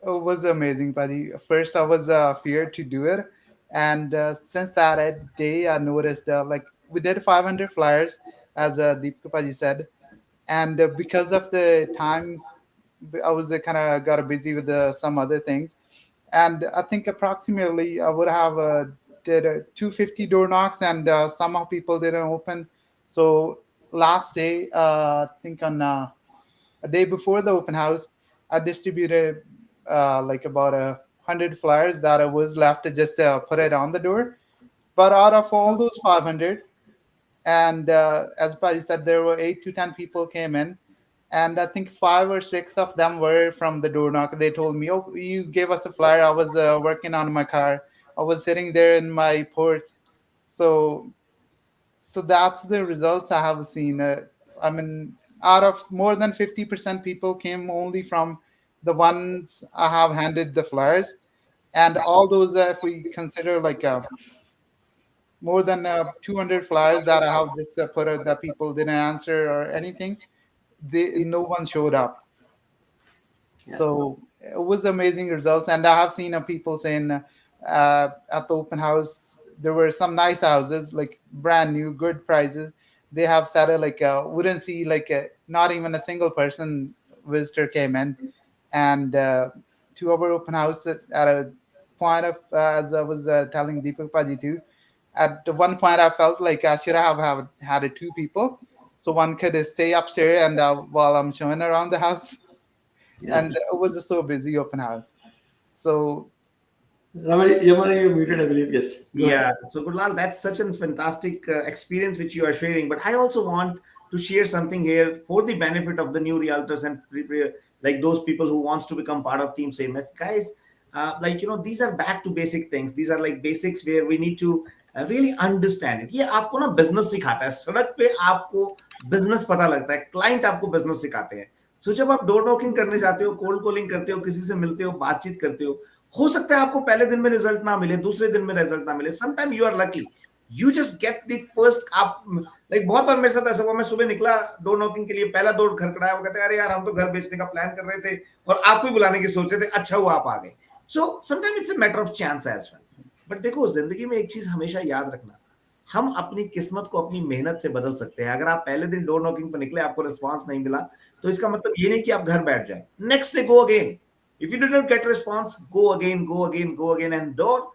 It was amazing, buddy. First, I was feared to do it, and since that day, I noticed like we did 500 flyers, as Deepika Paji said, and because of the time, I was kind of got busy with some other things, and I think approximately I would have did 250 door knocks, and somehow people didn't open. So last day, I think on a day before the open house, I distributed like about 100 flyers that I was left to just put it on the door. But out of all those 500, and as Paji said, there were 8 to 10 people came in, and I think 5 or 6 of them were from the door knock. They told me, "Oh, you gave us a flyer. I was working on my car. I was sitting there in my porch." So so that's the results I have seen. I mean, out of more than 50% people came only from the ones I have handed the flyers, and all those, if we consider like more than 200 flyers that I have just put out that people didn't answer or anything, no one showed up. Yeah. So it was amazing results, and I have seen people saying at the open house there were some nice houses, like brand new, good prices. They have said it like wouldn't see like not even a single person visitor came in, and to our open house at a point of as I was telling Deepak Paji too. At one point, I felt like I should have had it 2 people, so one could stay upstairs and while I'm showing around the house, Yeah. and it was so busy open house. So Ramanji, Yamani, you muted, I believe. Yes. Go ahead. Yeah, so Gurlal, that's such a fantastic experience which you are sharing. But I also want to share something here for the benefit of the new realtors and like those people who wants to become part of Team Sameness. Guys, like these are back to basic things. These are like basics where we need to really understand it. ये आपको ना business सिखाता है. सड़क पे आपको business पता लगता है. Client आपको business सिखाते हैं. So जब आप door knocking करने जाते हो, cold calling करते हो, किसी से मिलते हो, बातचीत करते हो सकता है आपको पहले दिन में रिजल्ट ना मिले, दूसरे दिन में रिजल्ट ना मिले. Sometime you are lucky, you just get the first. आप लाइक बहुत बार मेरे साथ ऐसा हुआ, मैं सुबह निकला डोर नॉकिंग के लिए, पहला डोर खड़खड़ाया, वो कहते हैं अरे यार हम तो घर बेचने का प्लान कर रहे थे और आपको ही बुलाने की सोच रहे थे, अच्छा हुआ आप आ गए. So sometime it's a matter of chance as well. But देखो, जिंदगी में एक चीज हमेशा याद रखना, हम अपनी किस्मत को अपनी मेहनत से बदल सकते हैं. अगर आप पहले दिन डोर नॉकिंग पर निकले, आपको रिस्पॉन्स नहीं मिला, तो इसका मतलब ये नहीं कि आप घर बैठ जाए. Next day go again. If you did not get a response, go again, go again, go again, and don't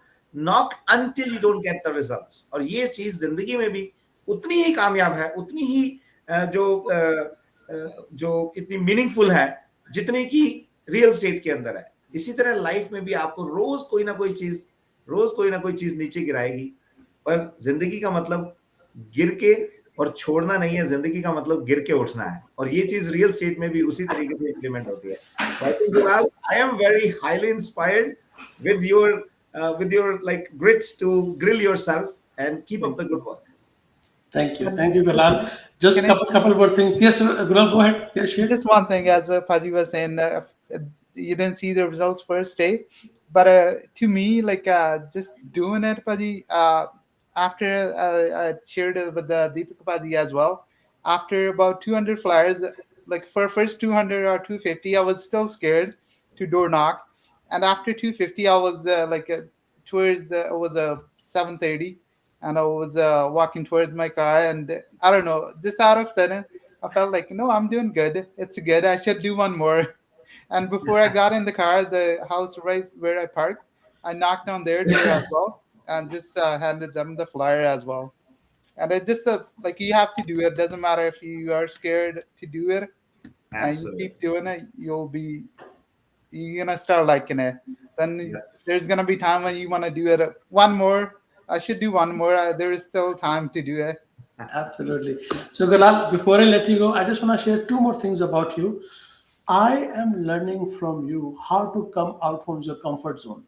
knock until you don't get the results. और ये चीज जिंदगी में भी उतनी ही कामयाब है, उतनी ही जो इतनी मीनिंगफुल है जितनी की रियल स्टेट के अंदर है. इसी तरह लाइफ में भी आपको रोज कोई ना कोई चीज नीचे गिराएगी, पर जिंदगी का मतलब गिर के और छोड़ना नहीं है, जिंदगी का मतलब गिर के उठना है, और ये चीज रियल स्टेट में भी उसी तरीके से इम्प्लीमेंट होती है. So I think Bilal, I am very highly inspired with your like grits to grill yourself and keep up the good work. Thank you. And Thank you, Bilal. Just can I couple more things. Yes, Bilal, go ahead. Yeah, sure. just one thing, as Paji was saying, you didn't see the results first day, but to me, like just doing it, Paji. After I shared it with Deepak Paji as well. After about 200 flyers, like for first 200 or 250, I was still scared to door knock, and after 250, I was towards it was 7:30, and I was walking towards my car, and I don't know, just out of sudden. I felt like, no, I'm doing good. It's good. I should do one more. And before I got in the car, the house right where I parked, I knocked on their door as well and just handed them the flyer as well. And it just like you have to do it. Doesn't matter if you are scared to do it, and you Absolutely. keep doing it, you're gonna start liking it. Then Yes. there's gonna be time when you want to do it one more. I should do one more. There is still time to do it. Absolutely. So, Galal, before I let you go, I just want to share two more things about you. I am learning from you how to come out from your comfort zone.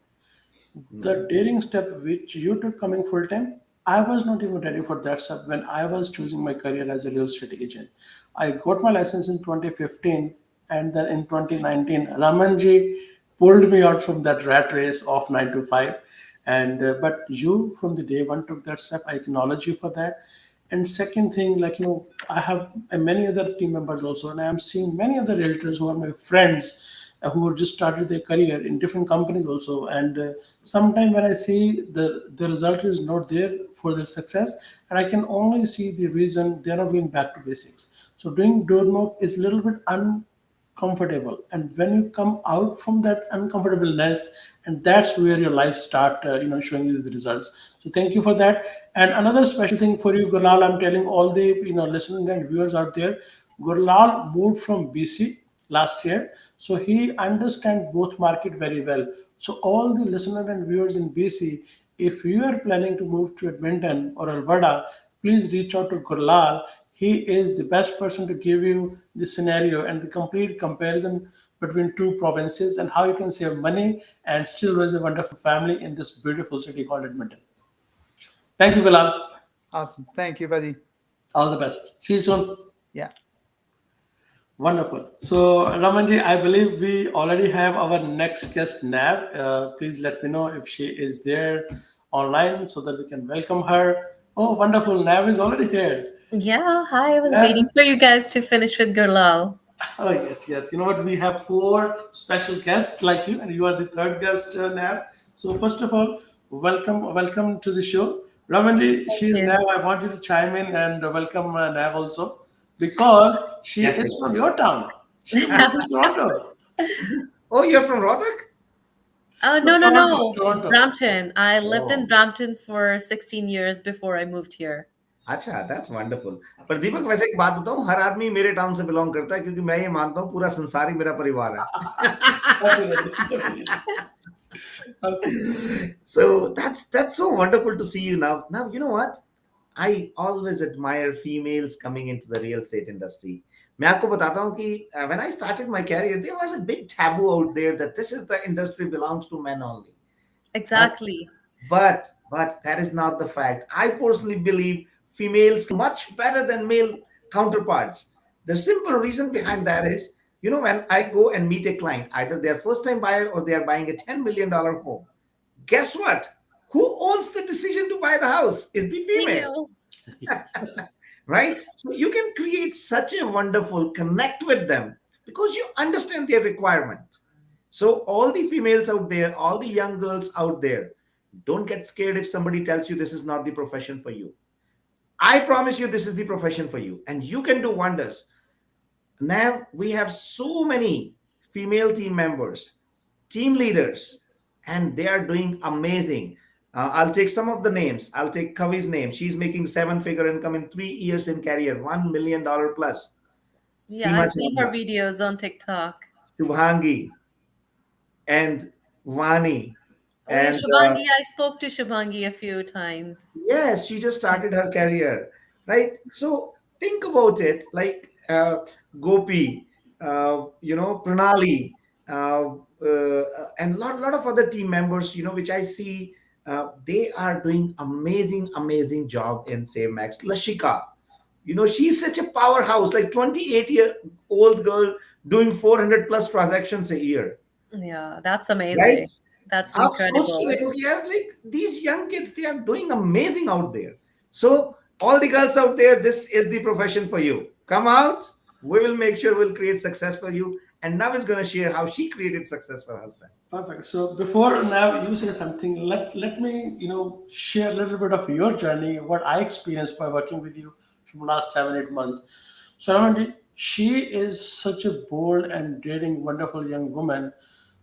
The daring step which you took coming full time, I was not even ready for that step when I was choosing my career as a real estate agent. I got my license in 2015, and then in 2019, Ramanji pulled me out from that rat race of 9 to 5. And but you from the day one took that step. I acknowledge you for that. And second thing, like I have many other team members also, and I am seeing many other realtors who are my friends who have just started their career in different companies also. And sometimes when I see the result is not there for their success, and I can only see the reason they are not going back to basics. So doing door knock is a little bit comfortable, and when you come out from that uncomfortableness, and that's where your life start showing you the results. So thank you for that. And another special thing for you, Gurlal, I'm telling all the listeners and viewers out there, Gurlal moved from BC last year, so he understands both market very well. So all the listeners and viewers in BC, if you are planning to move to Edmonton or Alberta, please reach out to Gurlal. He is the best person to give you the scenario and the complete comparison between two provinces and how you can save money and still raise a wonderful family in this beautiful city called Edmonton. Thank you, Gulal. Awesome. Thank you, buddy. All the best. See you soon. Yeah. Wonderful. So, Ramanji, I believe we already have our next guest, Nav. Please let me know if she is there online so that we can welcome her. Oh, wonderful. Nav is already here. Yeah, hi. I was Nav, waiting for you guys to finish with Gurlal. oh, yes, yes. You know what? We have four special guests like you, and you are the third guest, Nav. So, first of all, welcome to the show. Ramanji, Thank she is you. Nav. I want you to chime in and welcome Nav also because she Yes, is yes. from your town. She moved from Toronto. Oh, you're from Rodak? Oh, No, no, no, Toronto, no. Toronto. Brampton. I lived in Oh, Brampton for 16 years before I moved here. अच्छा, that's wonderful. पर दीपक, वैसे एक बात बताऊं, हर आदमी मेरे town से belong करता है, क्योंकि मैं ये मानता हूँ पूरा संसार ही मेरा परिवार Definitely, है. definitely. Absolutely. So that's so wonderful to see you now. Now, you know what? I always admire females coming into the real estate industry. मैं आपको बताता हूँ कि when I started my career, there was a big taboo out there that this is the industry belongs to men only. But Exactly. but that is not the fact. I personally believe females much better than male counterparts. The simple reason behind that is, when I go and meet a client, either they're first time buyer or they are buying a $10 million home. Guess what? Who owns the decision to buy the house is the female, Females. right? So you can create such a wonderful connect with them because you understand their requirement. So all the females out there, all the young girls out there, don't get scared if somebody tells you this is not the profession for you. I promise you this is the profession for you and you can do wonders. Now we have so many female team members, team leaders, and they are doing amazing. I'll take some of the names. I'll take Kavi's name. She's making seven-figure income in 3 years in career, $1 million plus. Yeah, Seema I've seen her Chawla, videos on TikTok. Shubhangi, and Vani. Oh, yeah, And Shubhangi. I spoke to Shubhangi a few times. yes, she just started her career. right? So think about it, like Gopi, Pranali, and lot of other team members, which I see, they are doing amazing job in Save Max. Lashika, she's such a powerhouse, like 28-year-old girl doing 400 plus transactions a year, Yeah, that's right? amazing. That's आप सोच के incredible. देखो कि यार, like these young kids, they are doing amazing out there. So all the girls out there, this is the profession for you. Come out. We will make sure we'll create success for you. And Nav is going to share how she created success for herself. Perfect. So before now you say something, let me share a little bit of your journey, what I experienced by working with you from last 7 8 months. So Ramanji, she is such a bold and daring, wonderful young woman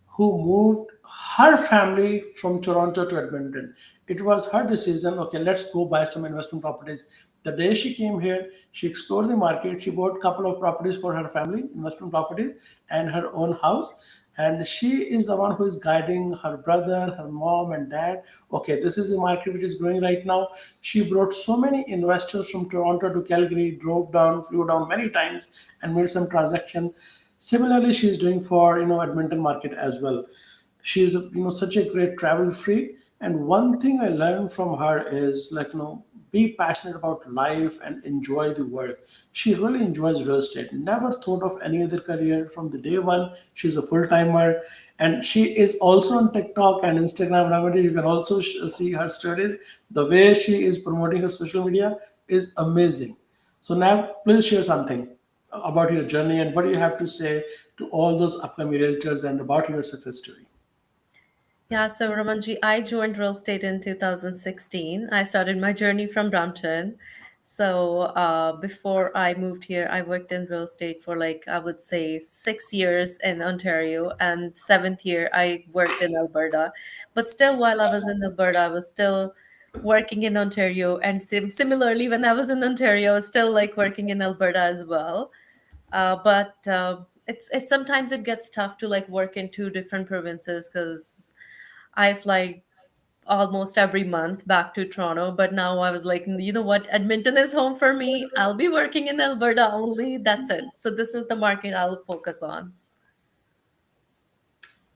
who moved her family from Toronto to Edmonton. It was her decision. Okay, let's go buy some investment properties. The day she came here, she explored the market. She bought a couple of properties for her family, investment properties, and her own house. And she is the one who is guiding her brother, her mom, and dad. Okay, this is the market which is growing right now. She brought so many investors from Toronto to Calgary, drove down, flew down many times, and made some transaction. Similarly, she's doing for Edmonton market as well. She's such a great travel freak, and one thing I learned from her is like be passionate about life and enjoy the work. She really enjoys real estate. Never thought of any other career from the day one. She's a full timer, and she is also on TikTok and Instagram. Nowadays, you can also see her stories. The way she is promoting her social media is amazing. So now, please share something about your journey and what do you have to say to all those upcoming realtors and about your success story. Yeah, so Ramanji, I joined real estate in 2016. I started my journey from Brampton. So before I moved here, I worked in real estate for like, I would say 6 years in Ontario, and seventh year I worked in Alberta. But still, while I was in Alberta, I was still working in Ontario. And similarly, when I was in Ontario, I was still like working in Alberta as well. But it's sometimes it gets tough to like work in two different provinces because I fly almost every month back to Toronto. But now I was like, you know what? Edmonton is home for me. I'll be working in Alberta only. That's it. So this is the market I'll focus on.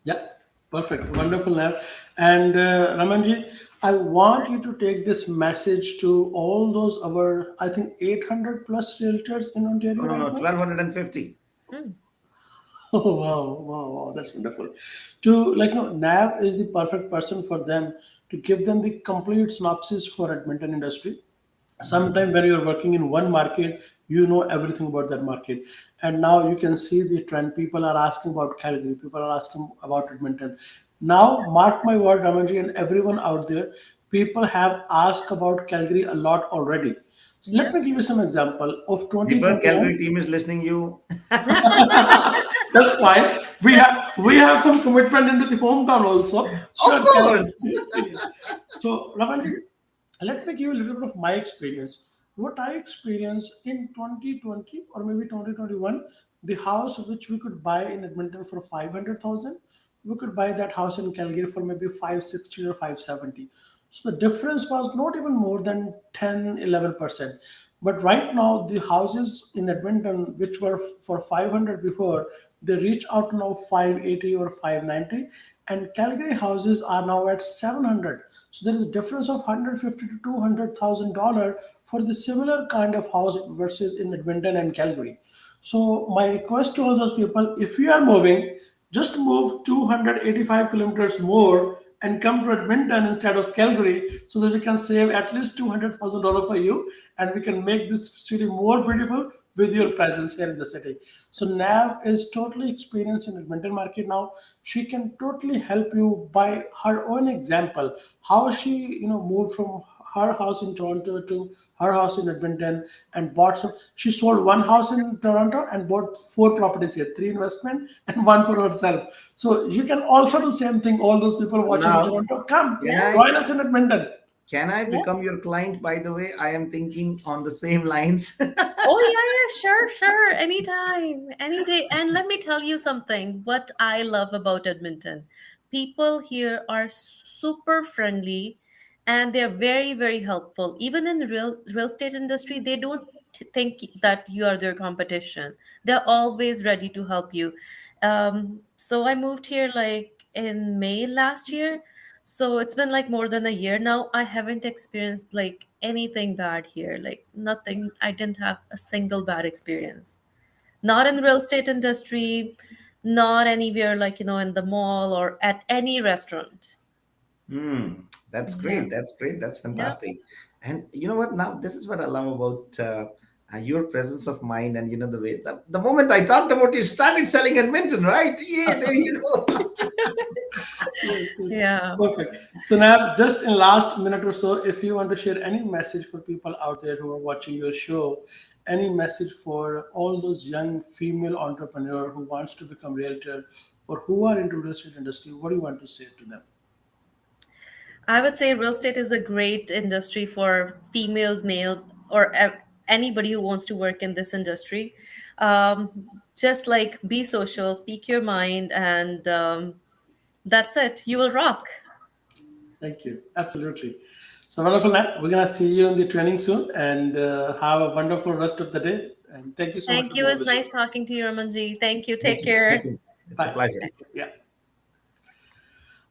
Yeah, perfect. Wonderful, Nav. And Ramanji, I want you to take this message to all those our, I think, 800 plus realtors in No, Ontario no, no, right now. 1250. Mm. Oh, wow, that's wonderful. To like, Nav is the perfect person for them to give them the complete synopsis for Edmonton industry. Sometimes when you're working in one market, you know everything about that market. And now you can see the trend. People are asking about Calgary, people are asking about Edmonton. Now, mark my word, Ramanji, and everyone out there, people have asked about Calgary a lot already. So let Yeah. me give you some example of Deepak, 2021. Calgary team is listening you. That's fine. We have some commitment into the hometown also. Of Sure, course. so Ramanji, let me give you a little bit of my experience. What I experienced in 2020 or maybe 2021, the house which we could buy in Edmonton for 500,000, we could buy that house in Calgary for maybe 560 or 570. So the difference was not even more than 10, 11%. But right now, the houses in Edmonton, which were for 500 before, they reach out to now 580 or 590. And Calgary houses are now at 700. So there is a difference of 150 to $200,000 for the similar kind of house versus in Edmonton and Calgary. So my request to all those people, if you are moving, just move 285 kilometers more and come to Edmonton instead of Calgary so that we can save at least $200,000 for you and we can make this city more beautiful with your presence here in the city. So Nav is totally experienced in Edmonton market now. She can totally help you by her own example, how she moved from her house in Toronto to her house in Edmonton and bought some. She sold one house in Toronto and bought four properties here, three investment and one for herself. So you can also do same thing. All those people So watching in now, Toronto, come can Yeah. I join us in Edmonton. can I Yeah. become your client? By the way, I am thinking on the same lines. Oh yeah, sure. Anytime, any day. And let me tell you something. What I love about Edmonton, people here are super friendly, and they're very, very helpful. Even in the real estate industry, they don't think that you are their competition. They're always ready to help you. So I moved here like in May last year. So it's been like more than a year now. I haven't experienced like anything bad here. Like nothing. I didn't have a single bad experience. Not in the real estate industry, not anywhere like, in the mall or at any restaurant. Hmm, that's Yeah. great. That's great. That's Yeah. fantastic. And you know what? Now, this is what I love about your presence of mind, and the way the moment I talked about you started selling Edmonton, right? Yeah, there you go. Yes, yes. Yeah. Perfect. So now, just in last minute or so, if you want to share any message for people out there who are watching your show, any message for all those young female entrepreneur who wants to become realtor or who are into real estate industry, what do you want to say to them? I would say real estate is a great industry for females, males, or anybody who wants to work in this industry. Just like be social, speak your mind, and that's it. You will rock. Thank you. Absolutely. So wonderful, Nat. We're gonna see you in the training soon, and have a wonderful rest of the day. And thank you so much Thank for you. being on It's the show. nice talking to you, Ramanji. Thank you. Thank Take you. Thank care. you. It's a Bye. pleasure. Thank you. Yeah.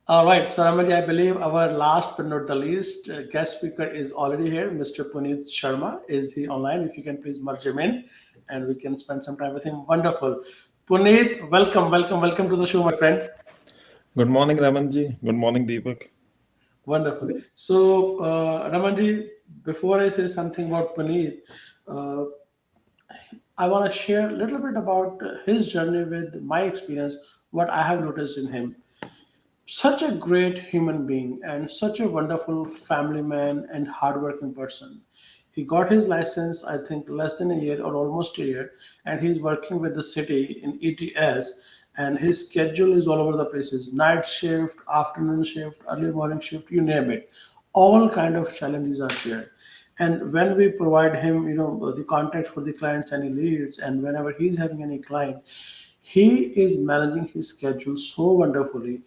All right. So Ramanji, I believe our last but not the least guest speaker is already here. Mr. Puneet Sharma. Is he online? If you can please merge him in, and we can spend some time with him. Wonderful. Puneet, welcome, welcome, welcome to the show, my friend. Good morning, Ramanji. Good morning, Deepak. Wonderful. So, Ramanji, before I say something about Puneet, uh, I want to share a little bit about his journey with my experience, what I have noticed in him. Such a great human being and such a wonderful family man and hardworking person. He got his license, I think, less than a year or almost a year, and he's working with the city in ETS. And his schedule is all over the places: night shift, afternoon shift, early morning shift, you name it. All kind of challenges are there. And when we provide him, the contact for the clients, any leads, and whenever he's having any client, he is managing his schedule so wonderfully.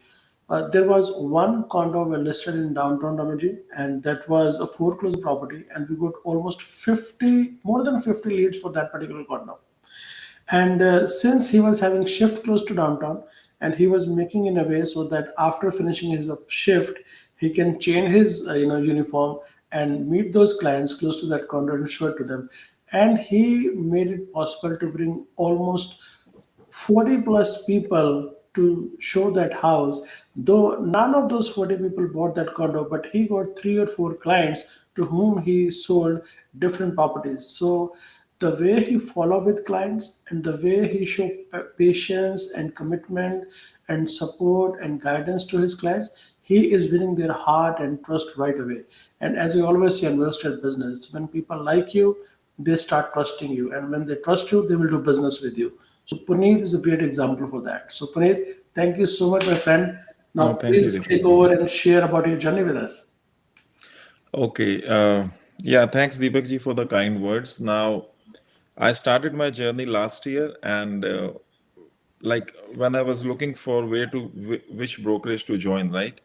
There was one condo we listed in downtown Rameji, and that was a foreclosed property, and we got almost 50, more than 50 leads for that particular condo. And since he was having shift close to downtown, and he was making in a way so that after finishing his shift, he can change his uniform and meet those clients close to that condo and show it to them. And he made it possible to bring almost 40 plus people to show that house, though none of those 40 people bought that condo, but he got 3 or 4 clients to whom he sold different properties. So the way he follow with clients and the way he show patience and commitment and support and guidance to his clients, he is winning their heart and trust right away. And as I always say in real estate business, when people like you, they start trusting you, and when they trust you, they will do business with you. So Puneet is a great example for that. So Puneet, thank you so much, my friend. Now No, thank you, please take Deepak. over and share about your journey with us. Okay. Yeah, thanks, Deepak ji, for the kind words. Now, I started my journey last year, and like when I was looking for which brokerage to join, right?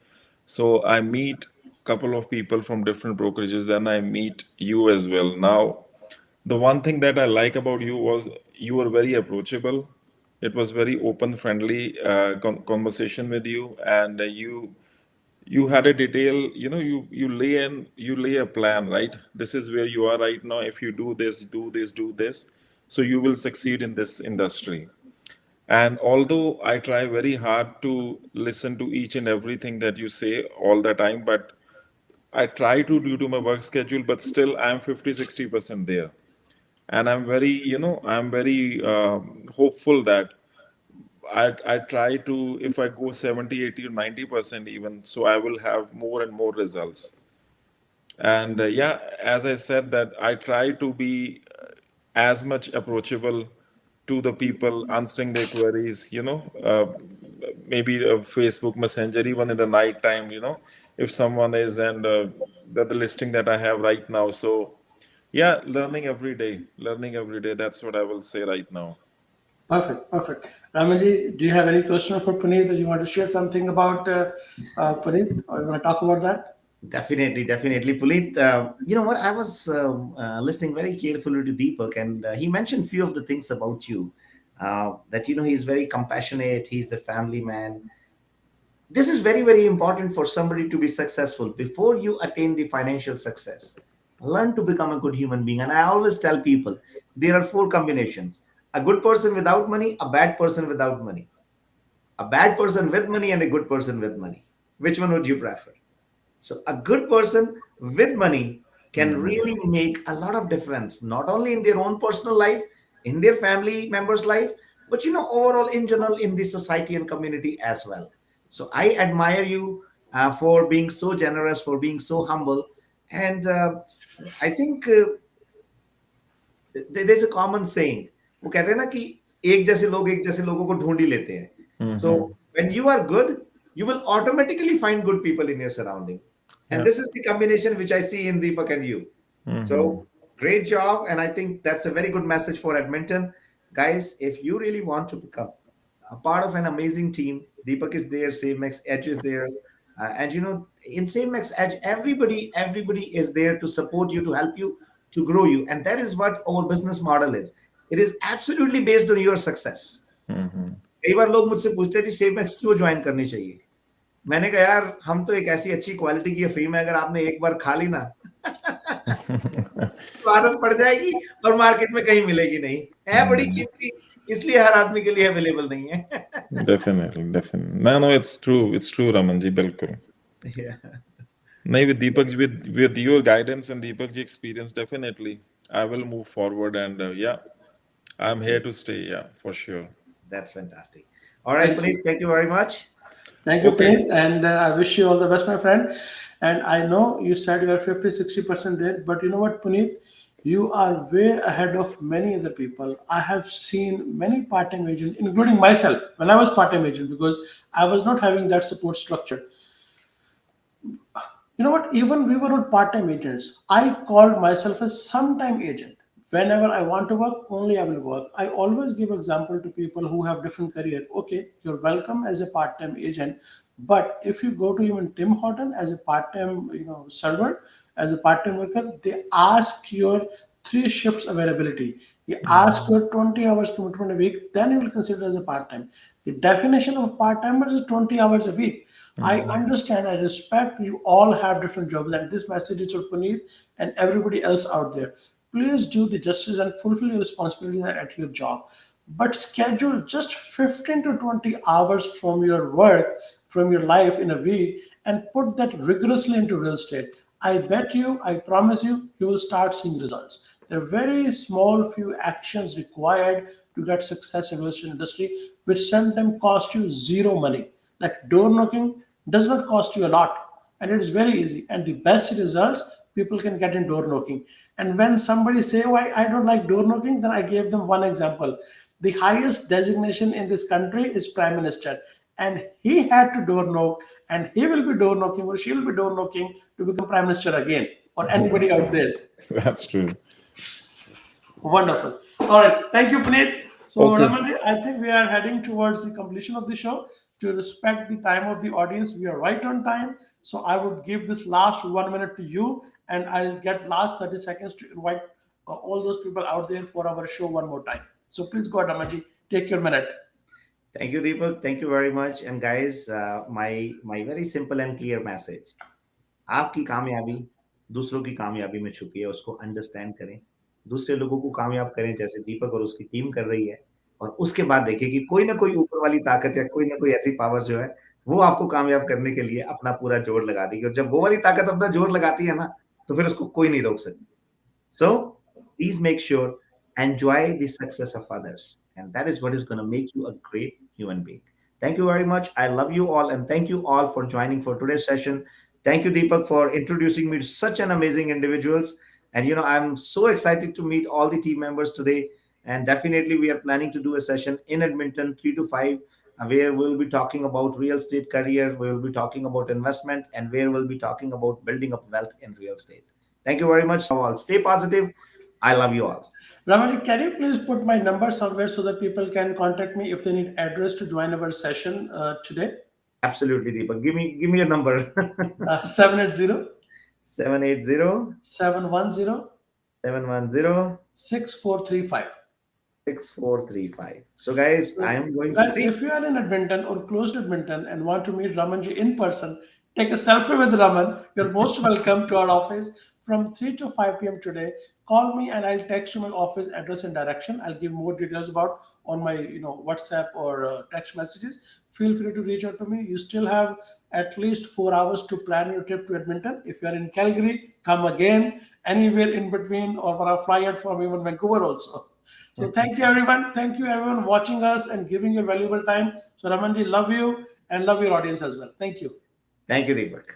So I meet couple of people from different brokerages, then I meet you as well. Now, the one thing that I like about you was you were very approachable. It was very open, friendly conversation with you, and you had a detail. You lay a plan, right? This is where you are right now. If you do this, do this, do this, so you will succeed in this industry. And although I try very hard to listen to each and everything that you say all the time, but I try to do to my work schedule, but still I'm 50-60% there. And I'm very hopeful that I try to, if I go 70, 80, or 90% even, so I will have more and more results. And yeah, as I said, that I try to be as much approachable to the people, answering their queries, maybe Facebook Messenger, even in the night time, if someone is, and the listing that I have right now. So yeah, learning every day. That's what I will say right now. Perfect, perfect. Ramaji, do you have any question for Puneet, or you want to share something about Puneet, or you want to talk about that? Definitely, Pulit. You know what? I was listening very carefully to Deepak, and he mentioned few of the things about you. That he's very compassionate. He's a family man. This is very important for somebody to be successful. Before you attain the financial success, learn to become a good human being. And I always tell people there are four combinations: a good person without money, a bad person without money, a bad person with money, and a good person with money. Which one would you prefer? So a good person with money can really make a lot of difference, not only in their own personal life, in their family members' life, but overall in general in the society and community as well. So I admire you for being so generous, for being so humble, and I think there's a common saying. वो कहते हैं ना कि एक जैसे लोग एक जैसे लोगों को ढूंढ ही लेते हैं. So when you are good, you will automatically find good people in your surrounding. And Yeah. this is the combination which I see in Deepak and you. So great job. And I think that's a very good message for Edmonton. Guys, if you really want to become a part of an amazing team, Deepak is there, SaveMax Edge is there. And in SaveMax Edge, everybody is there to support you, to help you, to grow you. And that is what our business model is. It is absolutely based on your success. कई बार लोग मुझसे पूछते हैं जी SaveMax क्यों join करनी चाहिए. मैंने कहा यार हम तो एक ऐसी अच्छी क्वालिटी की अफीम है, अगर आपने एक बार खा ली ना तो आदत पड़ जाएगी और मार्केट में कहीं मिलेगी नहीं. है बड़ी कीमती, इसलिए हर आदमी के लिए अवेलेबल नहीं है. Definitely. No, it's true, Ramanji, बिल्कुल. Yeah. नहीं, with your guidance and Deepak ji experience, definitely I will move forward, and yeah, I'm here to stay. Yeah, for sure. That's fantastic. All right, Puneet, thank you very much. Thank you, Okay. Puneet, and I wish you all the best, my friend. And I know you said you are 50-60% there, but you know what, Puneet? You are way ahead of many other people. I have seen many part-time agents, including myself, when I was part-time agent, because I was not having that support structure. You know what? Even we were not part-time agents. I called myself a sometime agent. Whenever I want to work, only I will work. I always give example to people who have different career. Okay, you're welcome as a part-time agent, but if you go to even Tim Horton as a part-time, server, as a part-time worker, they ask your 3 shifts availability. You ask your 20 hours commitment a week, then you will consider as a part-time. The definition of part-timers is 20 hours a week. I understand, I respect you all have different jobs, and this message is for Puneet and everybody else out there. Please do the justice and fulfill your responsibility at your job. But schedule just 15 to 20 hours from your work, from your life in a week, and put that rigorously into real estate. I bet you, I promise you, you will start seeing results. There are very small few actions required to get success in the real estate industry, which sometimes cost you zero money. Like door knocking does not cost you a lot, and it is very easy. And the best results people can get in door knocking. And when somebody say, "Oh, I don't like door knocking," then I gave them one example. The highest designation in this country is Prime Minister, and he had to door knock, and he will be door knocking, or she will be door knocking to become Prime Minister again, or anybody out there. That's true. Wonderful. All right. Thank you, Puneet. So, Okay. Ramanji, I think we are heading towards the completion of the show. To respect the time of the audience, we are right on time. So, I would give this last 1 minute to you, and I'll get last 30 seconds to invite all those people out there for our show one more time. So, please go, Ramanji. Take your minute. Thank you, Deepak. Thank you very much. And guys, my very simple and clear message. आपकी कामयाबी दूसरों की कामयाबी में छुपी है, उसको understand करें, दूसरे लोगों को कामयाब करें जैसे दीपक और उसकी टीम कर रही है, और उसके बाद देखिए कि कोई ना कोई ऊपर वाली ताकत या कोई ना कोई ऐसी पावर जो है वो आपको कामयाब करने के लिए अपना पूरा जोर लगा देगी, और जब वो वाली ताकत अपना जोर लगाती है ना तो फिर उसको कोई नहीं रोक सकता. So please make sure enjoy the success of others, and that is what is going to make you a great human being. Thank you very much. I love you all, and thank you all for joining for today's session. Thank you, Deepak, for introducing me to such an amazing individuals. And I'm so excited to meet all the team members today. And definitely, we are planning to do a session in Edmonton, 3 to 5, where we'll be talking about real estate career, we'll be talking about investment, and where we'll be talking about building up wealth in real estate. Thank you very much. All stay positive. I love you all. Ramanji, can you please put my number somewhere so that people can contact me if they need address to join our session today? Absolutely, Deepak. Give me your number. 780 780 710 710 6435. 6435. So, guys, I am going to Guys, see. if you are in Edmonton or close to Edmonton and want to meet Ramanji in person, take a selfie with Raman. You're most welcome to our office from 3 to 5 p.m. today. Call me and I'll text you my office address and direction. I'll give more details about on my WhatsApp or text messages. Feel free to reach out to me. You still have at least 4 hours to plan your trip to Edmonton. If you're in Calgary, come again. Anywhere in between, or for a fly out from even Vancouver also. So thank you everyone. Thank you everyone watching us and giving your valuable time. So Ramanji, love you and love your audience as well. Thank you. Thank you, Deepak.